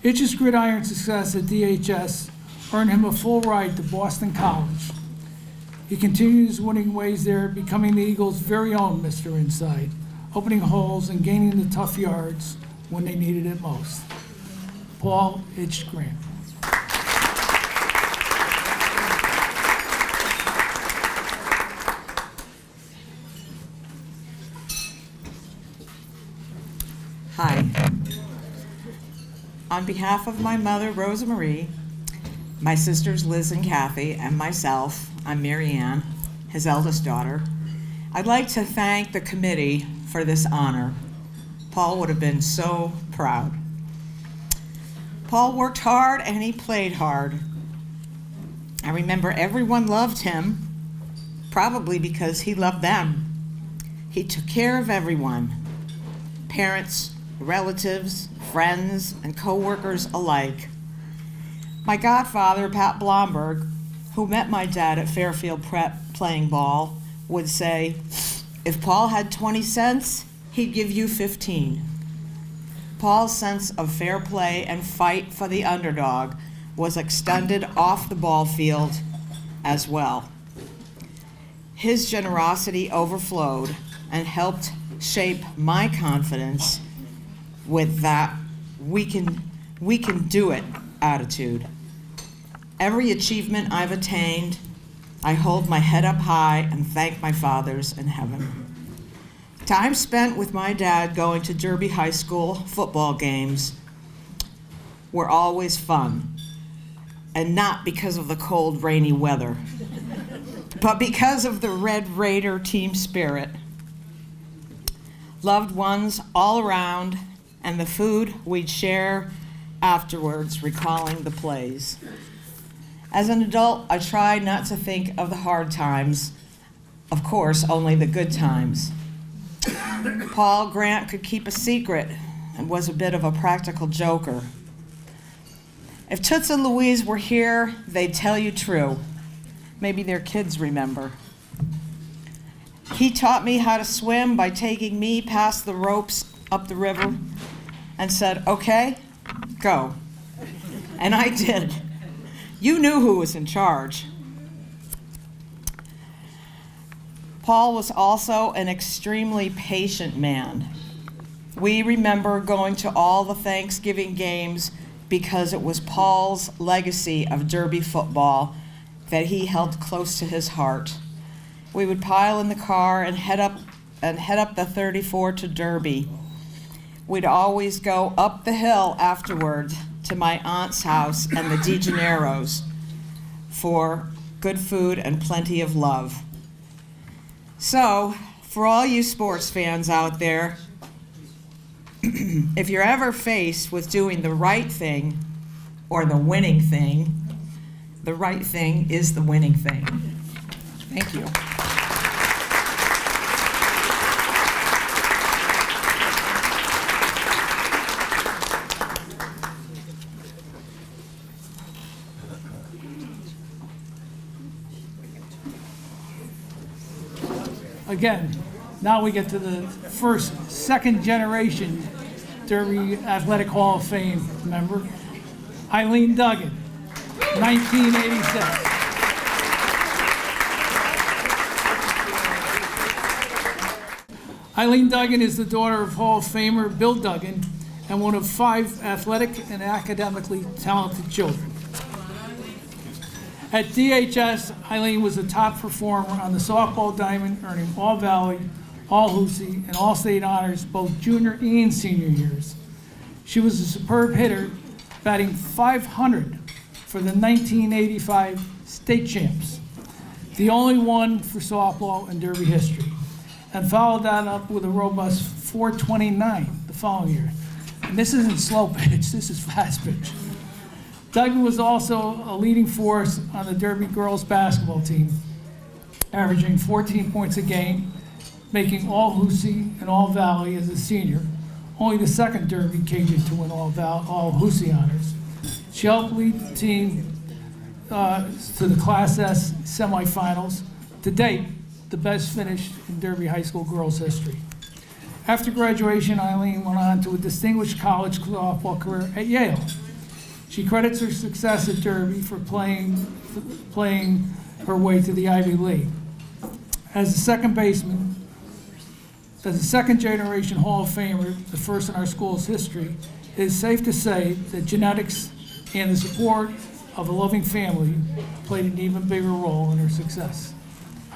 Itch's gridiron success at DHS earned him a full ride to Boston College. He continued his winning ways there, becoming the Eagles' very own Mr. Inside, opening holes and gaining the tough yards when they needed it most. Paul Itch Grant. Hi. On behalf of my mother, Rosa Marie, my sisters Liz and Kathy, and myself, I'm Mary Ann, his eldest daughter, I'd like to thank the committee for this honor. Paul would have been so proud. Paul worked hard and he played hard. I remember everyone loved him, probably because he loved them. He took care of everyone, parents, relatives, friends, and co-workers alike. My godfather, Pat Blomberg, who met my dad at Fairfield Prep playing ball, would say, if Paul had 20 cents, he'd give you 15. Paul's sense of fair play and fight for the underdog was extended off the ball field as well. His generosity overflowed and helped shape my confidence with that we can do it attitude. Every achievement I've attained, I hold my head up high and thank my fathers in heaven. Time spent with my dad going to Derby High School football games were always fun, and not because of the cold, rainy weather, but because of the Red Raider team spirit. Loved ones all around, and the food we'd share afterwards, recalling the plays. As an adult, I tried not to think of the hard times, of course, only the good times. Paul Grant could keep a secret and was a bit of a practical joker. If Toots and Louise were here, they'd tell you true. Maybe their kids remember. He taught me how to swim by taking me past the ropes up the river and said, okay, go. And I did. You knew who was in charge. Paul was also an extremely patient man. We remember going to all the Thanksgiving games because it was Paul's legacy of Derby football that he held close to his heart. We would pile in the car and head up the 34 to Derby. We'd always go up the hill afterward to my aunt's house and the DeGennaros for good food and plenty of love. So, for all you sports fans out there, if you're ever faced with doing the right thing or the winning thing, the right thing is the winning thing. Thank you. Again, now we get to the second generation Derby Athletic Hall of Fame member, Eileen Duggan, 1986. Eileen Duggan is the daughter of Hall of Famer Bill Duggan and one of 5 athletic and academically talented children. At DHS, Eileen was a top performer on the softball diamond, earning All-Valley, All-Hoosie, and All-State honors both junior and senior years. She was a superb hitter, batting .500 for the 1985 state champs, the only one for softball in Derby history, and followed that up with a robust .429 the following year. And this isn't slow pitch, this is fast pitch. Duggan was also a leading force on the Derby girls basketball team, averaging 14 points a game, making All-Hoosie and All-Valley as a senior, only the second Derby Cajun to win All-Hoosie honors. She helped lead the team to the Class S semifinals, to date, the best finish in Derby High School girls history. After graduation, Eileen went on to a distinguished college softball career at Yale. She credits her success at Derby for playing her way to the Ivy League. As a second baseman, as a second generation Hall of Famer, the first in our school's history, it is safe to say that genetics and the support of a loving family played an even bigger role in her success.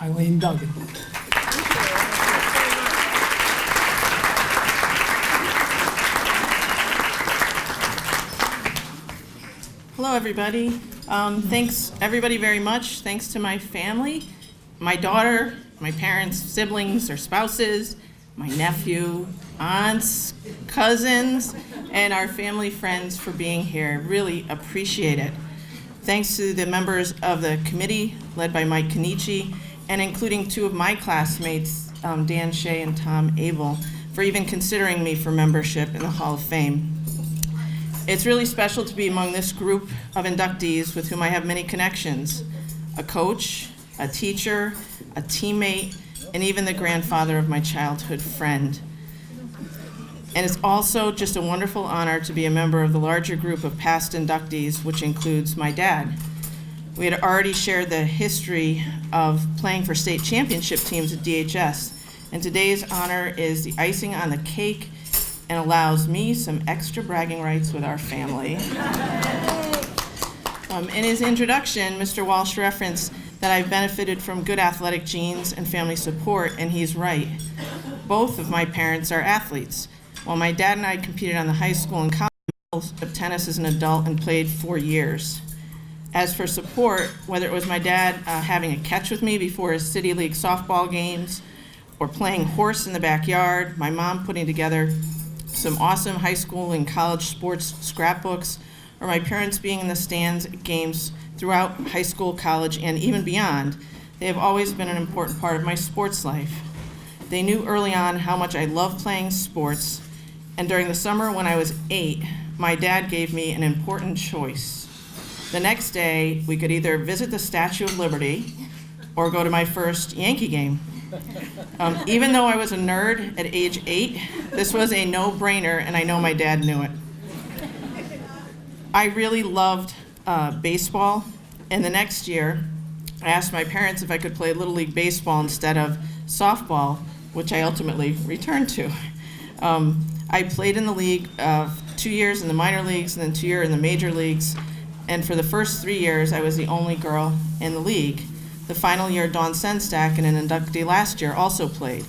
Eileen Duggan. Hello, everybody. Thanks, everybody, very much. Thanks to my family, my daughter, my parents, siblings, their spouses, my nephew, aunts, cousins, and our family friends for being here. Really appreciate it. Thanks to the members of the committee, led by Mike Kenichi, and including two of my classmates, Dan Shea and Tom Abel, for even considering me for membership in the Hall of Fame. It's really special to be among this group of inductees with whom I have many connections: a coach, a teacher, a teammate, and even the grandfather of my childhood friend. And it's also just a wonderful honor to be a member of the larger group of past inductees, which includes my dad. We had already shared the history of playing for state championship teams at DHS, and today's honor is the icing on the cake and allows me some extra bragging rights with our family. In his introduction, Mr. Walsh referenced that I've benefited from good athletic genes and family support, and he's right. Both of my parents are athletes. While my dad and I competed on the high school and college levels of tennis as an adult and played 4 years. As for support, whether it was my dad having a catch with me before his City League softball games, or playing horse in the backyard, my mom putting together some awesome high school and college sports scrapbooks, or my parents being in the stands at games throughout high school, college, and even beyond, they have always been an important part of my sports life. They knew early on how much I loved playing sports, and during the summer when I was 8, my dad gave me an important choice. The next day, we could either visit the Statue of Liberty or go to my first Yankee game. Even though I was a nerd at age 8, this was a no-brainer, and I know my dad knew it. I really loved baseball, and the next year, I asked my parents if I could play Little League Baseball instead of softball, which I ultimately returned to. I played in the league 2 years in the minor leagues and then 2 years in the major leagues, and for the first 3 years, I was the only girl in the league. The final year, Dawn Senstack, and an inductee last year, also played.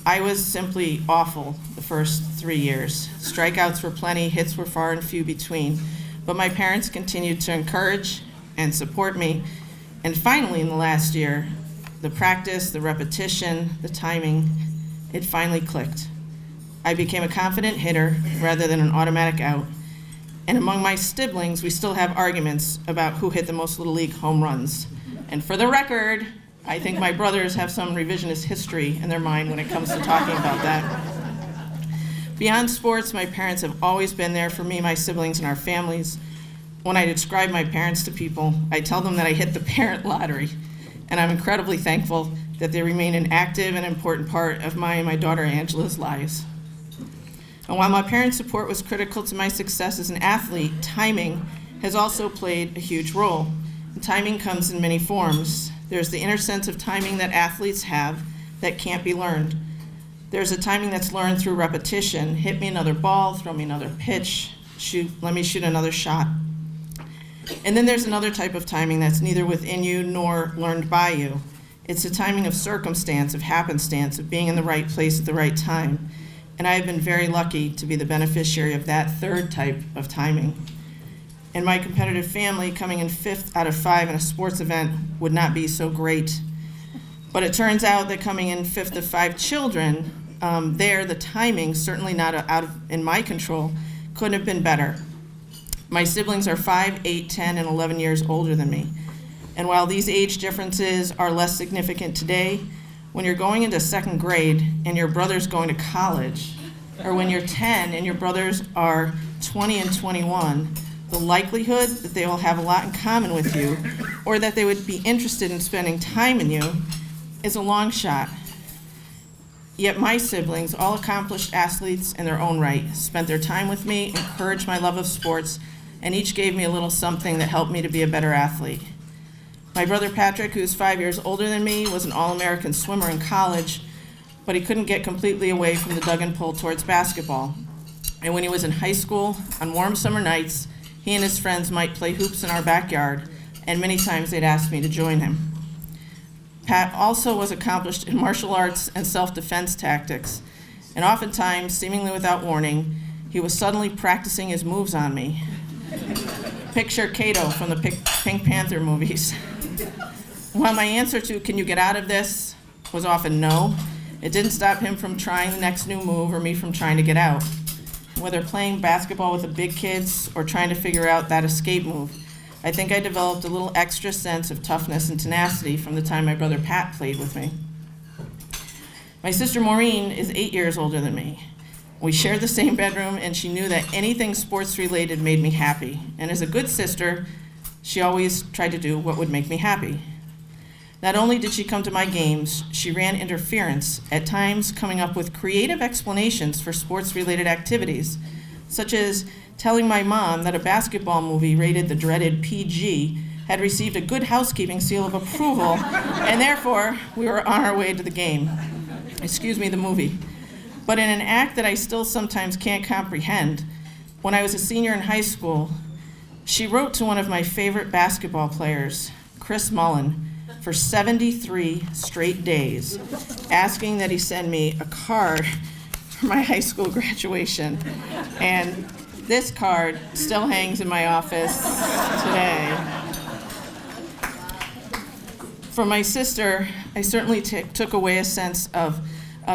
I was simply awful the first 3 years. Strikeouts were plenty, hits were far and few between. But my parents continued to encourage and support me. And finally, in the last year, the practice, the repetition, the timing, it finally clicked. I became a confident hitter rather than an automatic out. And among my siblings, we still have arguments about who hit the most Little League home runs. And for the record, I think my brothers have some revisionist history in their mind when it comes to talking about that. Beyond sports, my parents have always been there for me, my siblings, and our families. When I describe my parents to people, I tell them that I hit the parent lottery. And I'm incredibly thankful that they remain an active and important part of my and my daughter Angela's lives. And while my parents' support was critical to my success as an athlete, timing has also played a huge role. And timing comes in many forms. There's the inner sense of timing that athletes have that can't be learned. There's a timing that's learned through repetition. Hit me another ball, throw me another pitch, let me shoot another shot. And then there's another type of timing that's neither within you nor learned by you. It's the timing of circumstance, of happenstance, of being in the right place at the right time. And I have been very lucky to be the beneficiary of that third type of timing. In my competitive family, coming in 5th out of 5 in a sports event would not be so great. But it turns out that coming in 5th of 5 children, the timing, certainly not in my control, couldn't have been better. My siblings are 5, 8, 10, and 11 years older than me. And while these age differences are less significant today, when you're going into 2nd grade and your brother's going to college, or when you're 10 and your brothers are 20 and 21, the likelihood that they will have a lot in common with you, or that they would be interested in spending time in you, is a long shot. Yet my siblings, all accomplished athletes in their own right, spent their time with me, encouraged my love of sports, and each gave me a little something that helped me to be a better athlete. My brother Patrick, who's 5 years older than me, was an All-American swimmer in college, but he couldn't get completely away from the Duggan pull towards basketball. And when he was in high school, on warm summer nights, he and his friends might play hoops in our backyard, and many times they'd ask me to join him. Pat also was accomplished in martial arts and self-defense tactics, and oftentimes, seemingly without warning, he was suddenly practicing his moves on me. Picture Kato from the Pink Panther movies. While my answer to, "Can you get out of this?" was often no, it didn't stop him from trying the next new move or me from trying to get out. Whether playing basketball with the big kids or trying to figure out that escape move, I think I developed a little extra sense of toughness and tenacity from the time my brother Pat played with me. My sister Maureen is 8 years older than me. We shared the same bedroom, and she knew that anything sports related made me happy. And as a good sister, she always tried to do what would make me happy. Not only did she come to my games, she ran interference, at times coming up with creative explanations for sports-related activities, such as telling my mom that a basketball movie rated the dreaded PG had received a good housekeeping seal of approval, and therefore we were on our way to the game. Excuse me, the movie. But in an act that I still sometimes can't comprehend, when I was a senior in high school, she wrote to one of my favorite basketball players, Chris Mullin, for 73 straight days, asking that he send me a card for my high school graduation. And this card still hangs in my office today. From my sister, I certainly took away a sense of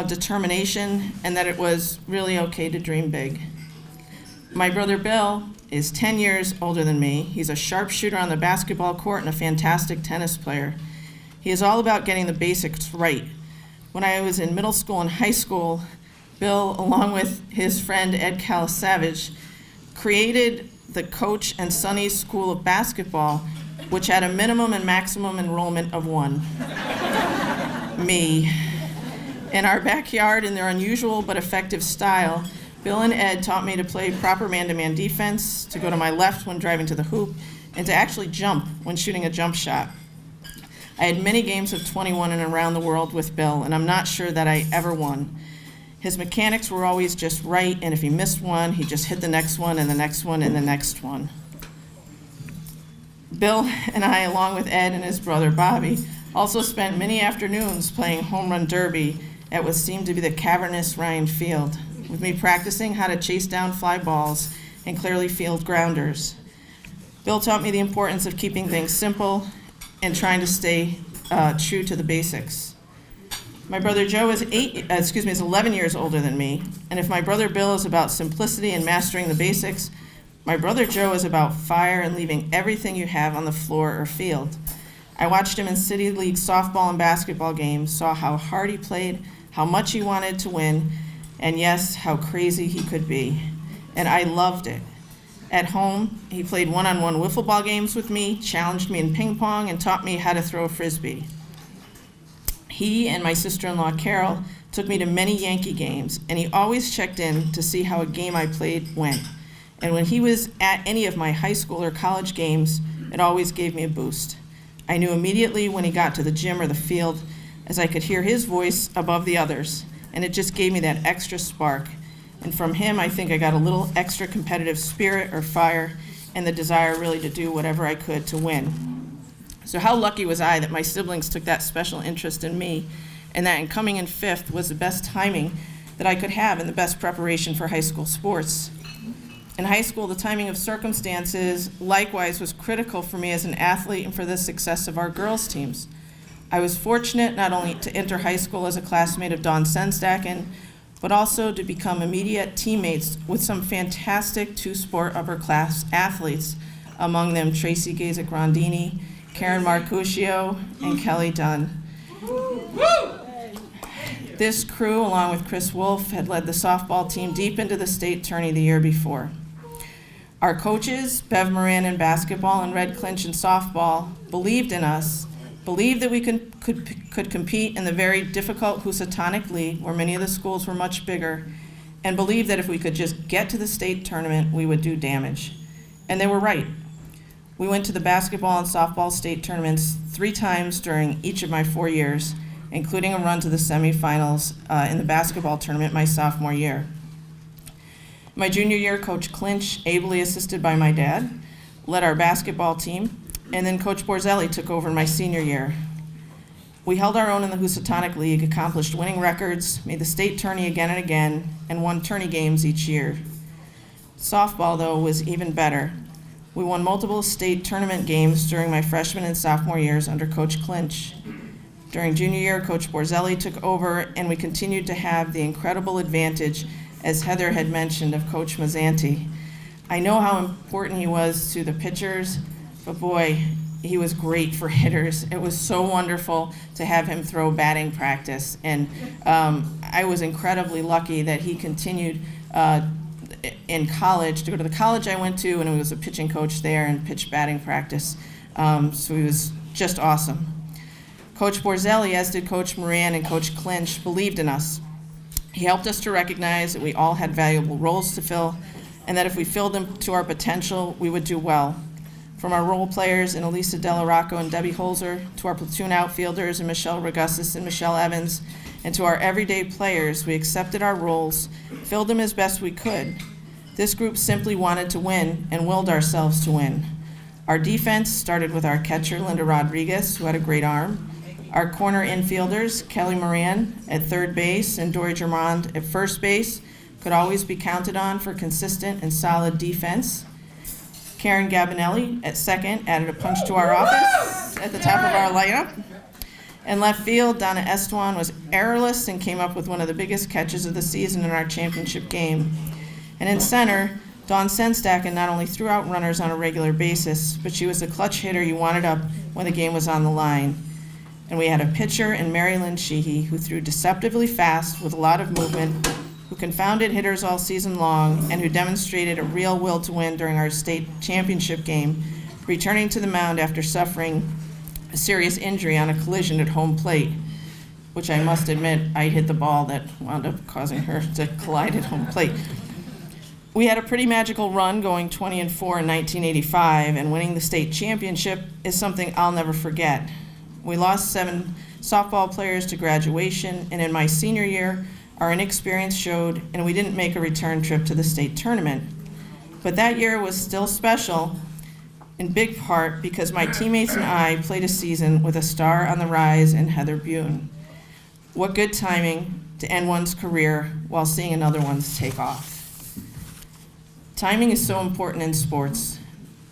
determination and that it was really okay to dream big. My brother Bill is 10 years older than me. He's a sharpshooter on the basketball court and a fantastic tennis player. He is all about getting the basics right. When I was in middle school and high school, Bill, along with his friend Ed Calasavage, created the Coach and Sonny's School of Basketball, which had a minimum and maximum enrollment of 1. Me. In our backyard, in their unusual but effective style, Bill and Ed taught me to play proper man-to-man defense, to go to my left when driving to the hoop, and to actually jump when shooting a jump shot. I had many games of 21 and around the world with Bill, and I'm not sure that I ever won. His mechanics were always just right, and if he missed one, he just hit the next one and the next one and the next one. Bill and I, along with Ed and his brother Bobby, also spent many afternoons playing home run derby at what seemed to be the cavernous Ryan Field, with me practicing how to chase down fly balls and clearly field grounders. Bill taught me the importance of keeping things simple and trying to stay true to the basics. My brother Joe is 11 years older than me, and if my brother Bill is about simplicity and mastering the basics, my brother Joe is about fire and leaving everything you have on the floor or field. I watched him in City League softball and basketball games, saw how hard he played, how much he wanted to win, and yes, how crazy he could be. And I loved it. At home, he played one-on-one wiffle ball games with me, challenged me in ping pong, and taught me how to throw a frisbee. He and my sister-in-law, Carol, took me to many Yankee games, and he always checked in to see how a game I played went. And when he was at any of my high school or college games, it always gave me a boost. I knew immediately when he got to the gym or the field, as I could hear his voice above the others, and it just gave me that extra spark. And from him, I think I got a little extra competitive spirit or fire and the desire really to do whatever I could to win. So how lucky was I that my siblings took that special interest in me, and that in coming in 5th was the best timing that I could have and the best preparation for high school sports. In high school, the timing of circumstances likewise was critical for me as an athlete and for the success of our girls' teams. I was fortunate not only to enter high school as a classmate of Dawn Senstacken, but also to become immediate teammates with some fantastic two-sport upper-class athletes, among them Tracy Gaza-Grandini, Karen Marcuscio, and Kelly Dunn. This crew, along with Chris Wolf, had led the softball team deep into the state tourney the year before. Our coaches, Bev Moran in basketball and Red Clinch in softball, believed in us, believed that we could compete in the very difficult Housatonic League, where many of the schools were much bigger, and believed that if we could just get to the state tournament, we would do damage. And they were right. We went to the basketball and softball state tournaments 3 times during each of my 4 years, including a run to the semifinals in the basketball tournament my sophomore year. My junior year, Coach Clinch, ably assisted by my dad, led our basketball team, and then Coach Borzelli took over in my senior year. We held our own in the Housatonic League, accomplished winning records, made the state tourney again and again, and won tourney games each year. Softball, though, was even better. We won multiple state tournament games during my freshman and sophomore years under Coach Clinch. During junior year, Coach Borzelli took over, and we continued to have the incredible advantage, as Heather had mentioned, of Coach Mazzanti. I know how important he was to the pitchers, but boy, he was great for hitters. It was so wonderful to have him throw batting practice. And I was incredibly lucky that he continued in college, to go to the college I went to, and he was a pitching coach there and pitched batting practice. So he was just awesome. Coach Borzelli, as did Coach Moran and Coach Clinch, believed in us. He helped us to recognize that we all had valuable roles to fill, and that if we filled them to our potential, we would do well. From our role players in Elisa Della Rocco and Debbie Holzer, to our platoon outfielders in Michelle Regussis and Michelle Evans, and to our everyday players, we accepted our roles, filled them as best we could. This group simply wanted to win and willed ourselves to win. Our defense started with our catcher, Linda Rodriguez, who had a great arm. Our corner infielders, Kelly Moran at third base and Dory Germond at first base, could always be counted on for consistent and solid defense. Karen Gabinelli at second added a punch to our offense at the top of our lineup. In left field, Donna Estwan was errorless and came up with one of the biggest catches of the season in our championship game. And in center, Dawn Senstacken not only threw out runners on a regular basis, but she was a clutch hitter you wanted up when the game was on the line. And we had a pitcher in Mary Lynn Sheehy who threw deceptively fast with a lot of movement, who confounded hitters all season long, and who demonstrated a real will to win during our state championship game, returning to the mound after suffering a serious injury on a collision at home plate, which I must admit, I hit the ball that wound up causing her to collide at home plate. We had a pretty magical run, going 20-4 in 1985, and winning the state championship is something I'll never forget. We lost 7 softball players to graduation, and in my senior year, our inexperience showed, and we didn't make a return trip to the state tournament. But that year was still special, in big part because my teammates and I played a season with a star on the rise in Heather Bune. What good timing to end one's career while seeing another one's take off. Timing is so important in sports.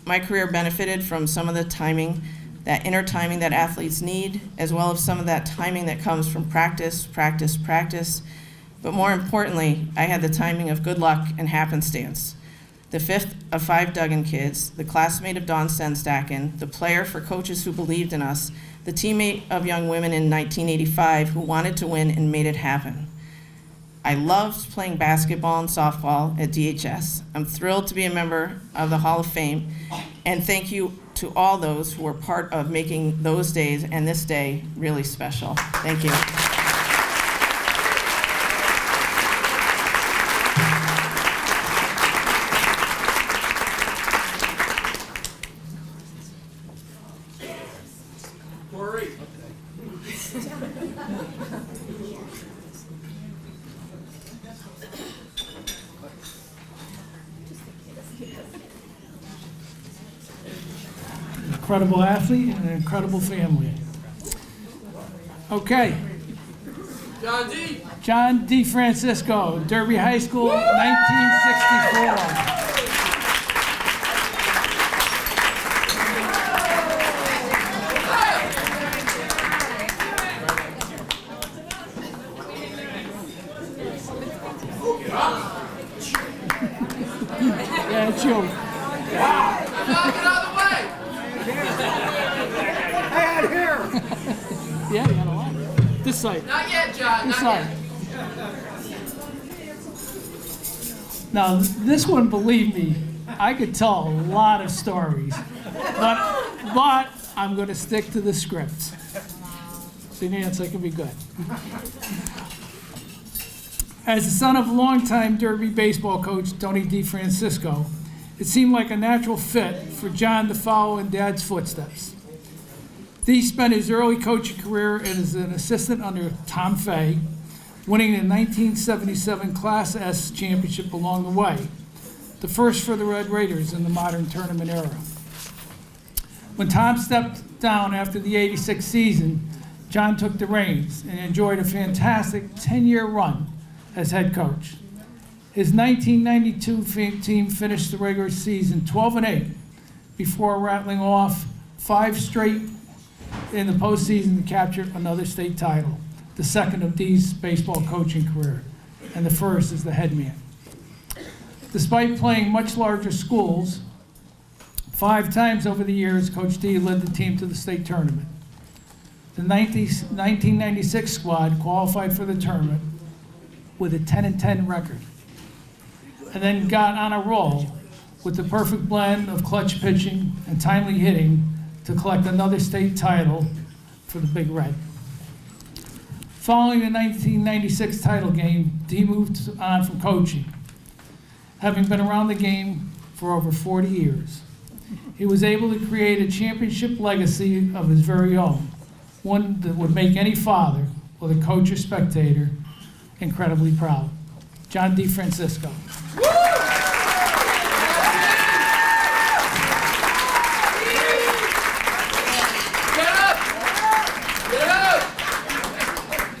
My career benefited from some of the timing, that inner timing that athletes need, as well as some of that timing that comes from practice, practice, practice. But more importantly, I had the timing of good luck and happenstance. The 5th of 5 Duggan kids, the classmate of Dawn Senstacken, the player for coaches who believed in us, the teammate of young women in 1985 who wanted to win and made it happen. I loved playing basketball and softball at DHS. I'm thrilled to be a member of the Hall of Fame, and thank you to all those who were part of making those days and this day really special. Thank you. Incredible athlete and an incredible family. Okay. John D. Francisco, Derby High School, 1964. Yeah, it's you. Yeah, you got a lot. This side. Not yet, John. This Not side. Now, this one, believe me, I could tell a lot of stories, but I'm going to stick to the script. See, Nancy, that could be good. As the son of longtime Derby baseball coach Tony DeFrancisco, it seemed like a natural fit for John to follow in Dad's footsteps. He spent his early coaching career as an assistant under Tom Fay, winning the 1977 Class S championship along the way, the first for the Red Raiders in the modern tournament era. When Tom stepped down after the '86 season, John took the reins and enjoyed a fantastic 10-year run as head coach. His 1992 team finished the regular season 12-8 before rattling off 5 straight in the postseason to capture another state title, the second of Dee's baseball coaching career, and the first as the head man. Despite playing much larger schools, 5 times over the years, Coach D led the team to the state tournament. The 1996 squad qualified for the tournament with a 10-10 record, and then got on a roll with the perfect blend of clutch pitching and timely hitting to collect another state title for the Big Red. Following the 1996 title game, D moved on from coaching, having been around the game for over 40 years. He was able to create a championship legacy of his very own, one that would make any father, whether coach or spectator, incredibly proud. John D. Francisco.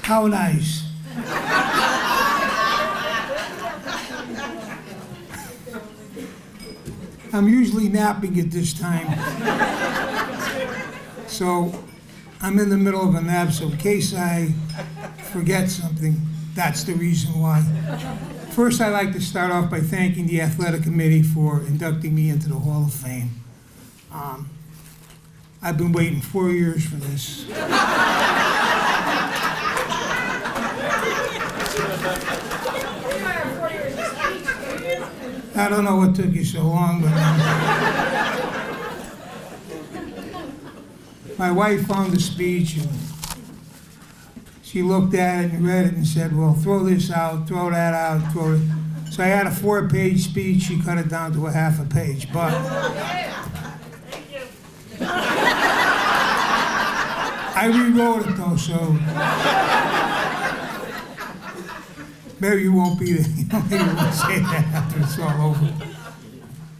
How nice. I'm usually napping at this time. So I'm in the middle of a nap, so in case I forget something, that's the reason why. First, I'd like to start off by thanking the athletic committee for inducting me into the Hall of Fame. I've been waiting 4 years for this. I don't know what took you so long, but my wife found the speech and she looked at it and read it and said, well, throw this out, throw that out, throw it. So I had a 4-page speech. She cut it down to a half a page, but I rewrote it though, so maybe you won't be there. Maybe you won't say that after it's all over.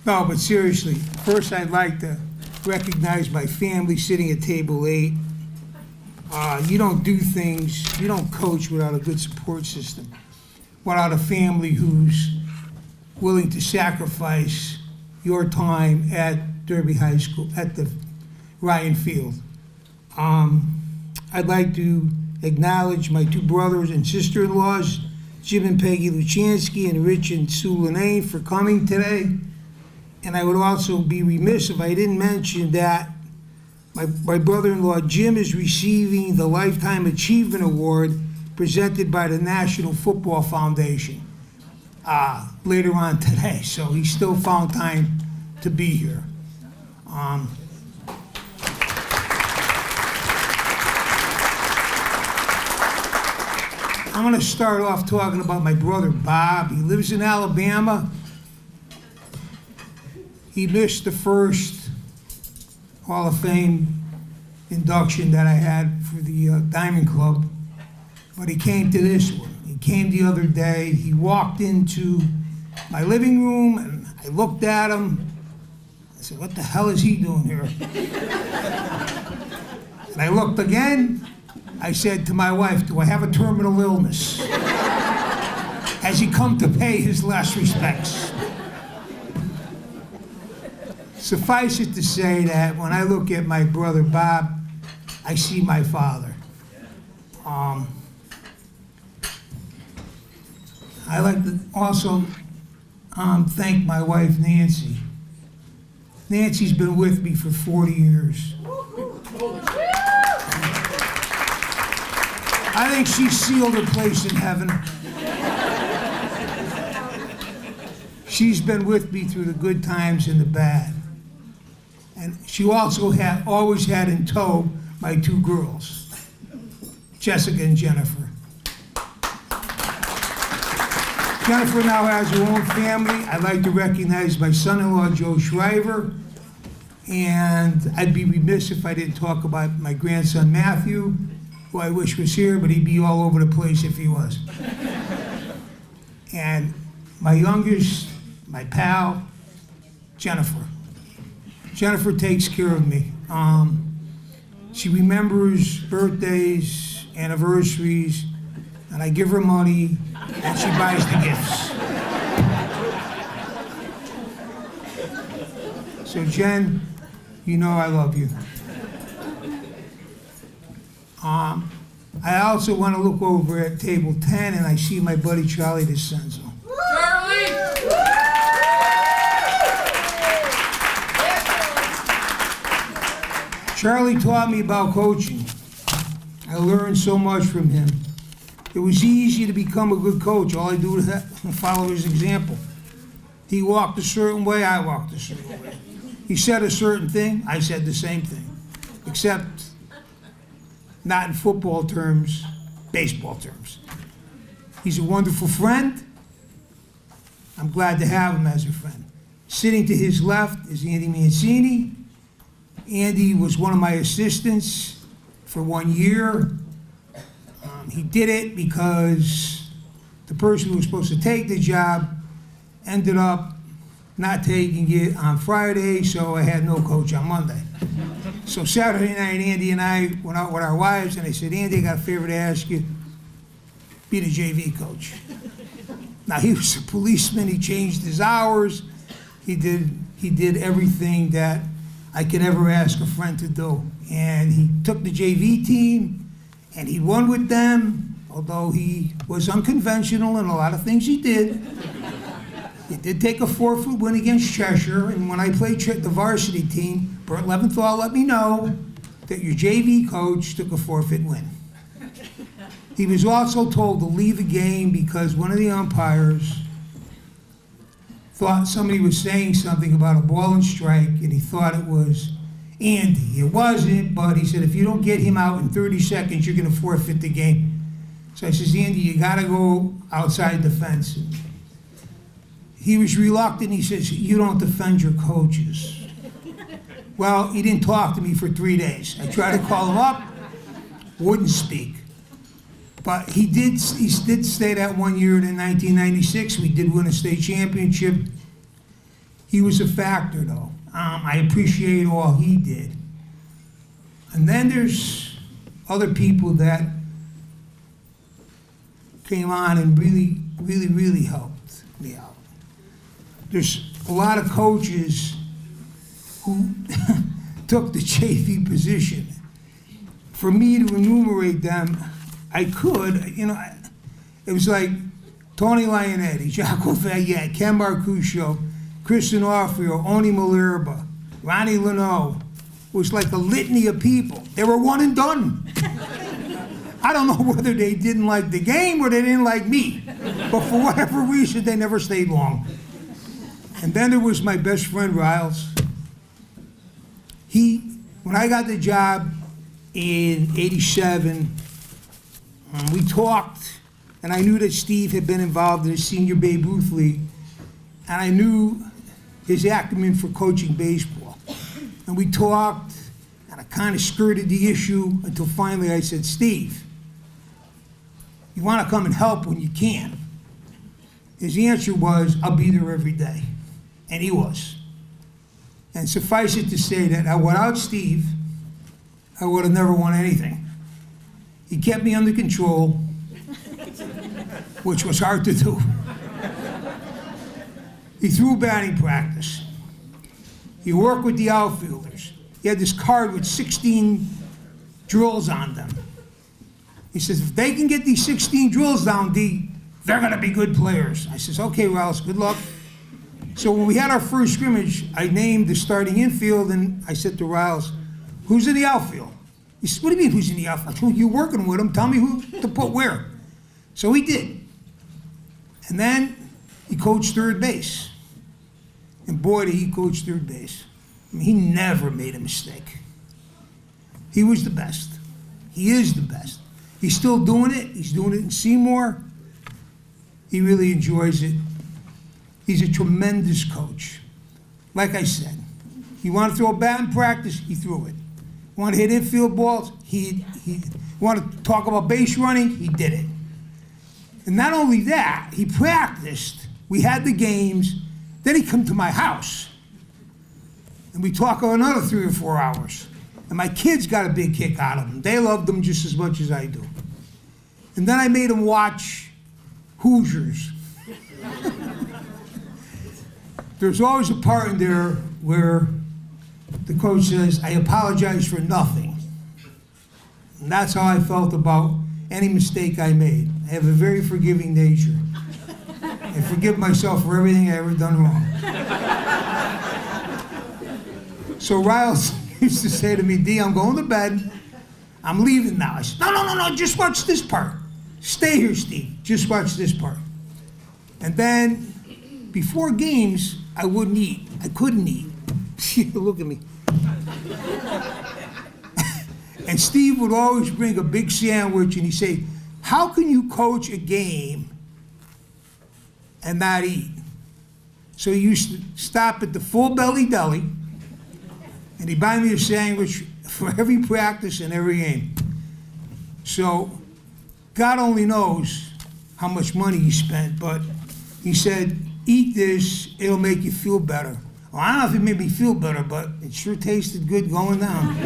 No, but seriously, first I'd like to recognize my family sitting at table 8. You don't do things, you don't coach without a good support system, without a family who's willing to sacrifice your time at Derby High School, at the Ryan Field. I'd like to acknowledge my 2 brothers and sister-in-laws, Jim and Peggy Luchansky and Rich and Sue Linane, for coming today. And I would also be remiss if I didn't mention that my brother-in-law Jim is receiving the Lifetime Achievement Award presented by the National Football Foundation later on today. So he still found time to be here. I'm going to start off talking about my brother Bob. He lives in Alabama. He missed the first Hall of Fame induction that I had for the Diamond Club, but he came to this one. He came the other day. He walked into my living room, and I looked at him. I said, what the hell is he doing here? And I looked again. I said to my wife, do I have a terminal illness? Has he come to pay his last respects? Suffice it to say that when I look at my brother Bob, I see my father. I like to also thank my wife Nancy. Nancy's been with me for 40 years. I think she sealed her place in heaven. She's been with me through the good times and the bad. And she also always had in tow my 2 girls, Jessica and Jennifer. Jennifer now has her own family. I'd like to recognize my son-in-law, Joe Shriver. And I'd be remiss if I didn't talk about my grandson, Matthew, who I wish was here, but he'd be all over the place if he was. And my youngest, my pal, Jennifer. Jennifer takes care of me. She remembers birthdays, anniversaries, and I give her money, and she buys the gifts. So Jen, you know I love you. I also want to look over at table 10, and I see my buddy Charlie DeCenzo. Charlie taught me about coaching. I learned so much from him. It was easy to become a good coach. All I do was follow his example. He walked a certain way, I walked a certain way. He said a certain thing, I said the same thing. Except not in football terms, baseball terms. He's a wonderful friend. I'm glad to have him as a friend. Sitting to his left is Andy Mancini. Andy was one of my assistants for 1 year. He did it because the person who was supposed to take the job ended up not taking it on Friday, so I had no coach on Monday. So Saturday night, Andy and I went out with our wives, and I said, Andy, I got a favor to ask you. Be the JV coach. Now, he was a policeman. He changed his hours. He did everything that I could ever ask a friend to do. And he took the JV team, and he won with them, although he was unconventional in a lot of things he did. He did take a forfeit win against Cheshire, and when I played the varsity team, Bert Leventhal let me know that your JV coach took a forfeit win. He was also told to leave the game because one of the umpires thought somebody was saying something about a ball and strike, and he thought it was Andy. It wasn't, but he said, if you don't get him out in 30 seconds, you're going to forfeit the game. So I says, Andy, you got to go outside the fence. He was reluctant. He says, you don't defend your coaches. Well, he didn't talk to me for 3 days. I tried to call him up, wouldn't speak. But he did stay that 1 year in 1996. We did win a state championship. He was a factor, though. I appreciate all he did. And then there's other people that came on and really helped me out. There's a lot of coaches who took the JV position. For me to enumerate them, I could, it was like Tony Lionetti, Jaco Fayette, Ken Marcuscio, Chris D'Onofrio, Oni Malerba, Ronnie Leno. It was like a litany of people. They were one and done. I don't know whether they didn't like the game or they didn't like me, but for whatever reason, they never stayed long. And then there was my best friend, Riles. When I got the job in '87, we talked, and I knew that Steve had been involved in the Senior Babe Ruth League, and I knew his acumen for coaching baseball. And we talked, and I kind of skirted the issue until finally I said, Steve, you want to come and help when you can? His answer was, I'll be there every day. And he was. And suffice it to say that without Steve, I would have never won anything. He kept me under control, which was hard to do. He threw batting practice. He worked with the outfielders. He had this card with 16 drills on them. He says, if they can get these 16 drills down, D, they're going to be good players. I says, okay, Riles, good luck. So when we had our first scrimmage, I named the starting infield, and I said to Riles, who's in the outfield? He said, what do you mean who's in the outfield? I told him, you're working with him. Tell me who to put where. So he did. And then he coached third base. And boy, did he coach third base. I mean, he never made a mistake. He was the best. He is the best. He's still doing it. He's doing it in Seymour. He really enjoys it. He's a tremendous coach. Like I said, you want to throw a bat in practice, he threw it. You want to hit infield balls, he want to talk about base running, he did it. And not only that, he practiced. We had the games. Then he'd come to my house. And we talk another 3 or 4 hours. And my kids got a big kick out of him. They loved him just as much as I do. And then I made him watch Hoosiers. There's always a part in there where the coach says, I apologize for nothing. And that's how I felt about any mistake I made. I have a very forgiving nature. I forgive myself for everything I ever done wrong. So Riles used to say to me, D, I'm going to bed. I'm leaving now. I said, no, just watch this part. Stay here, Steve. Just watch this part. And then, before games, I wouldn't eat. I couldn't eat. Look at me. And Steve would always bring a big sandwich, and he'd say, how can you coach a game and not eat? So he used to stop at the Full Belly Deli, and he'd buy me a sandwich for every practice and every game. So God only knows how much money he spent, but he said, eat this, it'll make you feel better. Well, I don't know if it made me feel better, but it sure tasted good going down.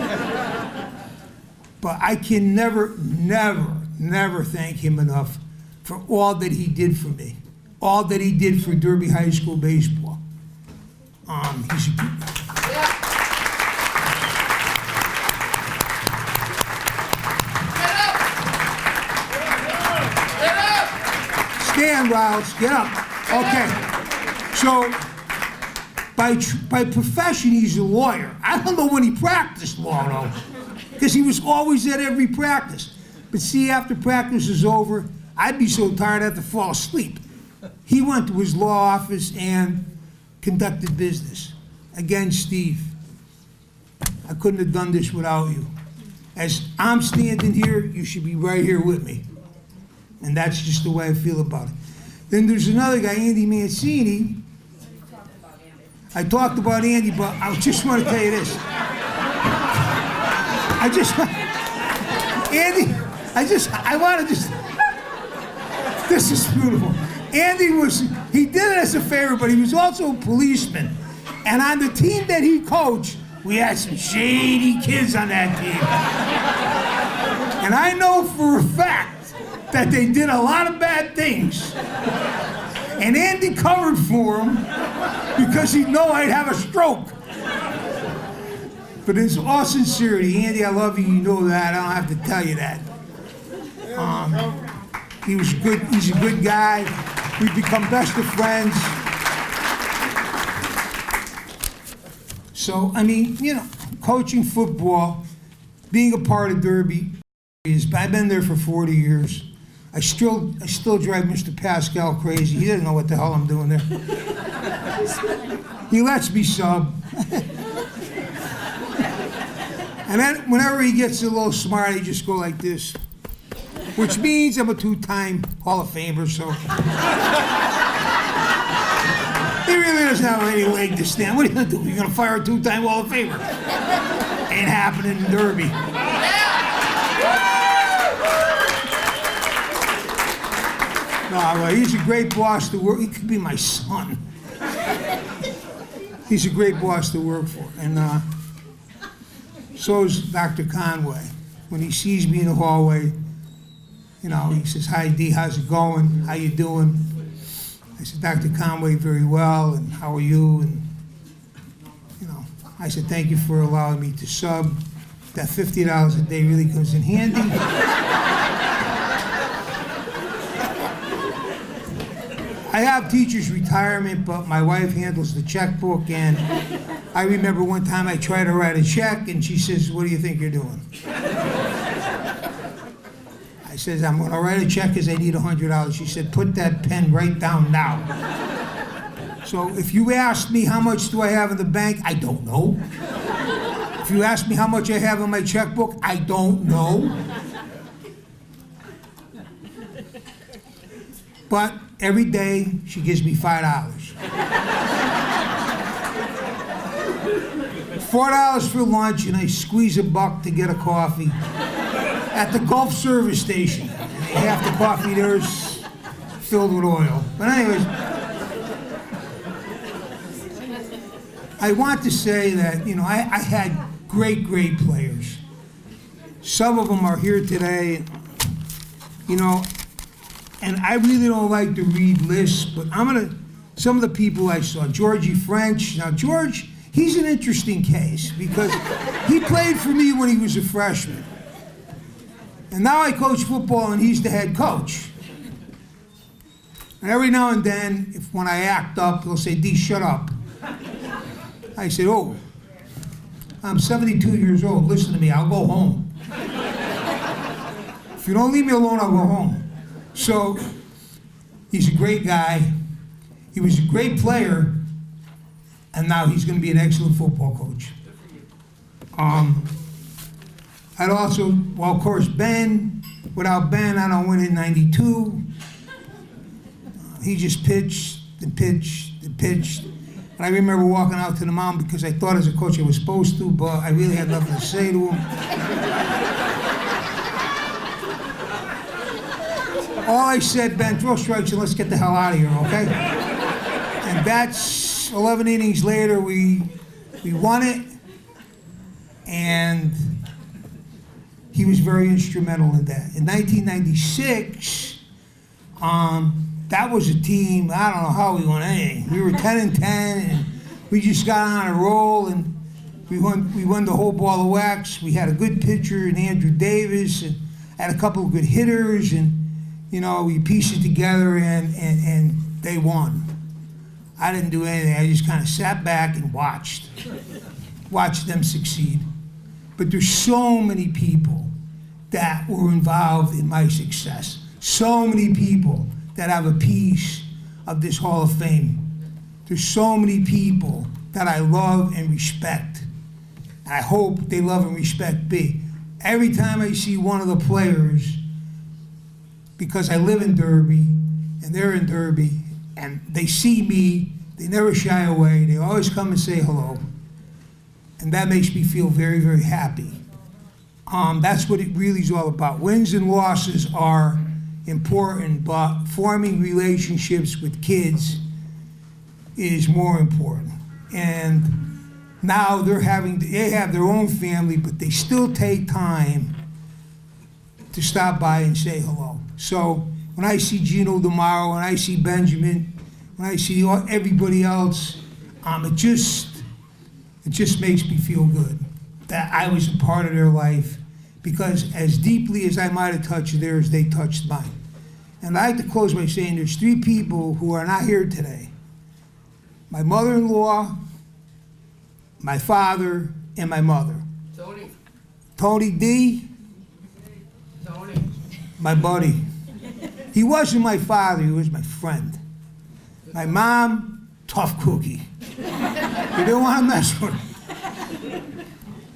But I can never thank him enough for all that he did for me, all that he did for Derby High School baseball. He's a good Stand, Riles, get up. Okay, so by profession, he's a lawyer. I don't know when he practiced law, though, because he was always at every practice. But see, after practice is over, I'd be so tired I'd have to fall asleep. He went to his law office and conducted business. Again, Steve, I couldn't have done this without you. As I'm standing here, you should be right here with me. And that's just the way I feel about it. Then there's another guy, Andy Mancini. I talked about Andy, but I just want to tell you this. This is beautiful. Andy he did it as a favor, but he was also a policeman. And on the team that he coached, we had some shady kids on that team. And I know for a fact that they did a lot of bad things. And Andy covered for him because he'd know I'd have a stroke. But in all sincerity, Andy, I love you, you know that, I don't have to tell you that. He's a good guy. We've become best of friends. So, I mean, coaching football, being a part of Derby, I've been there for 40 years. I still drive Mr. Pascal crazy. He doesn't know what the hell I'm doing there. He lets me sub. And then whenever he gets a little smart, he just go like this, which means I'm a two-time Hall of Famer, so. He really doesn't have any leg to stand. What are you gonna do? You're gonna fire a two-time Hall of Famer? Ain't happening in Derby. No, well, he's a great boss to work. He could be my son. He's a great boss to work for, and so is Dr. Conway. When he sees me in the hallway, he says, "Hi, D, how's it going? How you doing?" I said, "Dr. Conway, very well, and how are you?" And I said, "Thank you for allowing me to sub. That $50 a day really comes in handy." I have teacher's retirement, but my wife handles the checkbook, and I remember one time I tried to write a check, and she says, "What do you think you're doing?" I says, "I'm gonna write a check because I need $100. She said, "Put that pen right down now." So if you ask me how much do I have in the bank, I don't know. If you ask me how much I have in my checkbook, I don't know. But every day, she gives me $5. $4 for lunch, and I squeeze $1 to get a coffee at the Gulf service station. Half the coffee there is filled with oil. But anyways, I want to say that, I had great players. Some of them are here today, and I really don't like to read lists, but some of the people I saw, Georgie French. Now, George, he's an interesting case because he played for me when he was a freshman. And now I coach football and he's the head coach. And every now and then, when I act up, he'll say, "D, shut up." I said, "Oh, I'm 72 years old. Listen to me, I'll go home. If you don't leave me alone, I'll go home. So, he's a great guy. He was a great player, and now he's going to be an excellent football coach. I'd also, well, of course, Ben. Without Ben, I don't win in '92. He just pitched and pitched and pitched. And I remember walking out to the mound because I thought as a coach I was supposed to, but I really had nothing to say to him. All I said, Ben, throw strikes and let's get the hell out of here, okay? And that's 11 innings later, we won it. And he was very instrumental in that. In 1996, that was a team, I don't know how we won anything. We were 10-10, and we just got on a roll, and we won the whole ball of wax. We had a good pitcher in Andrew Davis, and had a couple of good hitters, and we pieced it together, and they won. I didn't do anything. I just kind of sat back and watched them succeed. But there's so many people that were involved in my success. So many people that have a piece of this Hall of Fame. There's so many people that I love and respect. I hope they love and respect me. Every time I see one of the players, because I live in Derby, and they're in Derby, and they see me, they never shy away, they always come and say hello. And that makes me feel very, very happy. That's what it really is all about. Wins and losses are important, but forming relationships with kids is more important. And now they have their own family, but they still take time to stop by and say hello. So when I see Gino tomorrow, when I see Benjamin, when I see everybody else, it just makes me feel good that I was a part of their life, because as deeply as I might have touched theirs, they touched mine. And I like to close by saying there's 3 people who are not here today. My mother-in-law, my father, and my mother. Tony D. My buddy. He wasn't my father, he was my friend. My mom, tough cookie. You didn't want to mess with her.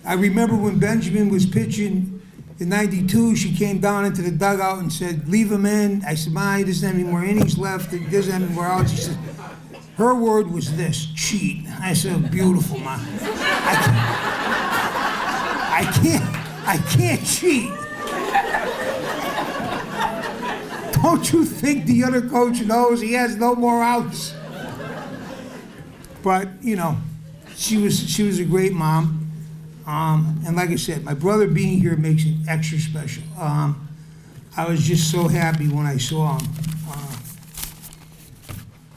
I remember when Benjamin was pitching in '92, she came down into the dugout and said, leave him in. I said, Ma, he doesn't have any more innings left. He doesn't have any more outs. She said, her word was this, cheat. I said, beautiful, Ma. I can't cheat. Don't you think the other coach knows he has no more outs? But, she was a great mom. And like I said, my brother being here makes it extra special. I was just so happy when I saw him.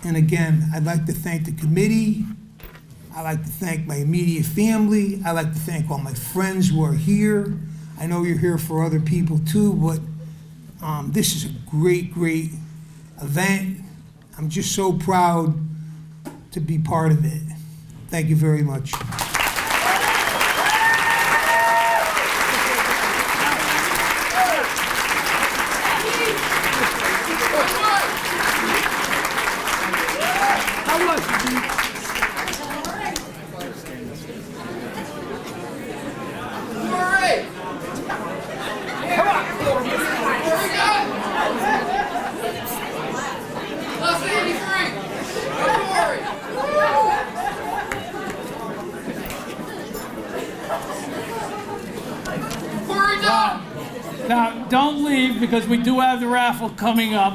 And again, I'd like to thank the committee. I'd like to thank my immediate family. I'd like to thank all my friends who are here. I know you're here for other people too, but this is a great, great event. I'm just so proud to be part of it. Thank you very much. Now, don't leave, because we do have the raffle coming up.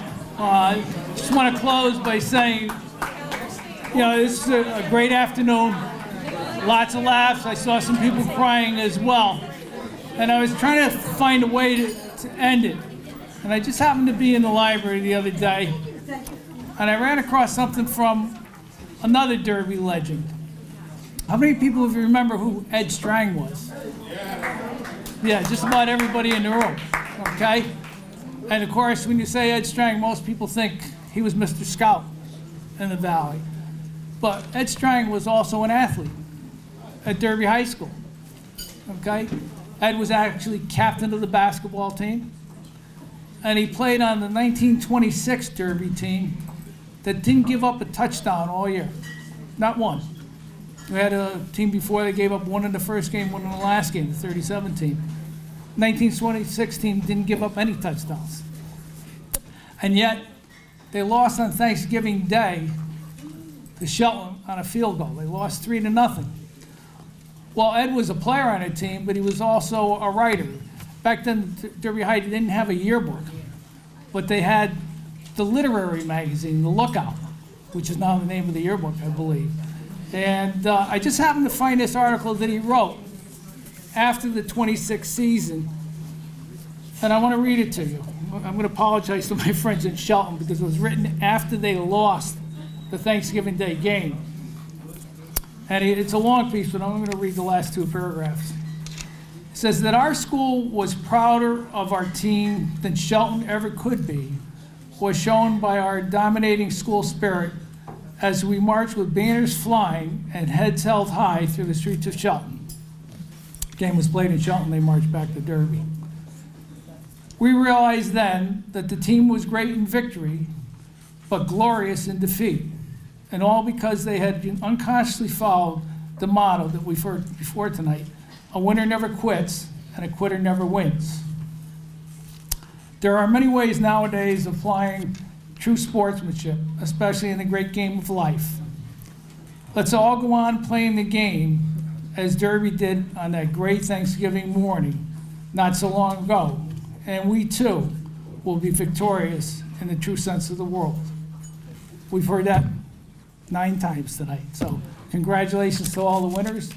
Just want to close by saying, this is a great afternoon. Lots of laughs. I saw some people crying as well. And I was trying to find a way to end it. And I just happened to be in the library the other day, and I ran across something from another Derby legend. How many people of you remember who Ed Strang was? Yeah, just about everybody in the room, okay? And of course, when you say Ed Strang, most people think he was Mr. Scout in the Valley. But Ed Strang was also an athlete at Derby High School. okay? Ed was actually captain of the basketball team, and he played on the 1926 Derby team that didn't give up a touchdown all year, not one. We had a team before that gave up one in the first game, one in the last game, the 37 team. 1926 team didn't give up any touchdowns. And yet, they lost on Thanksgiving Day to Shelton on a field goal. They lost 3-0. Well, Ed was a player on a team, but he was also a writer. Back then, Derby High didn't have a yearbook, but they had the literary magazine, The Lookout, which is now the name of the yearbook, I believe. And I just happened to find this article that he wrote after the 26th season, and I want to read it to you. I'm going to apologize to my friends in Shelton because it was written after they lost the Thanksgiving Day game. And it's a long piece, but I'm going to read the last 2 paragraphs. It says that our school was prouder of our team than Shelton ever could be, was shown by our dominating school spirit as we marched with banners flying and heads held high through the streets of Shelton. The game was played in Shelton, they marched back to Derby. We realized then that the team was great in victory, but glorious in defeat, and all because they had unconsciously followed the motto that we've heard before tonight: a winner never quits and a quitter never wins. There are many ways nowadays of applying true sportsmanship, especially in the great game of life. Let's all go on playing the game as Derby did on that great Thanksgiving morning not so long ago, and we too will be victorious in the true sense of the world. We've heard that 9 times tonight, so congratulations to all the winners.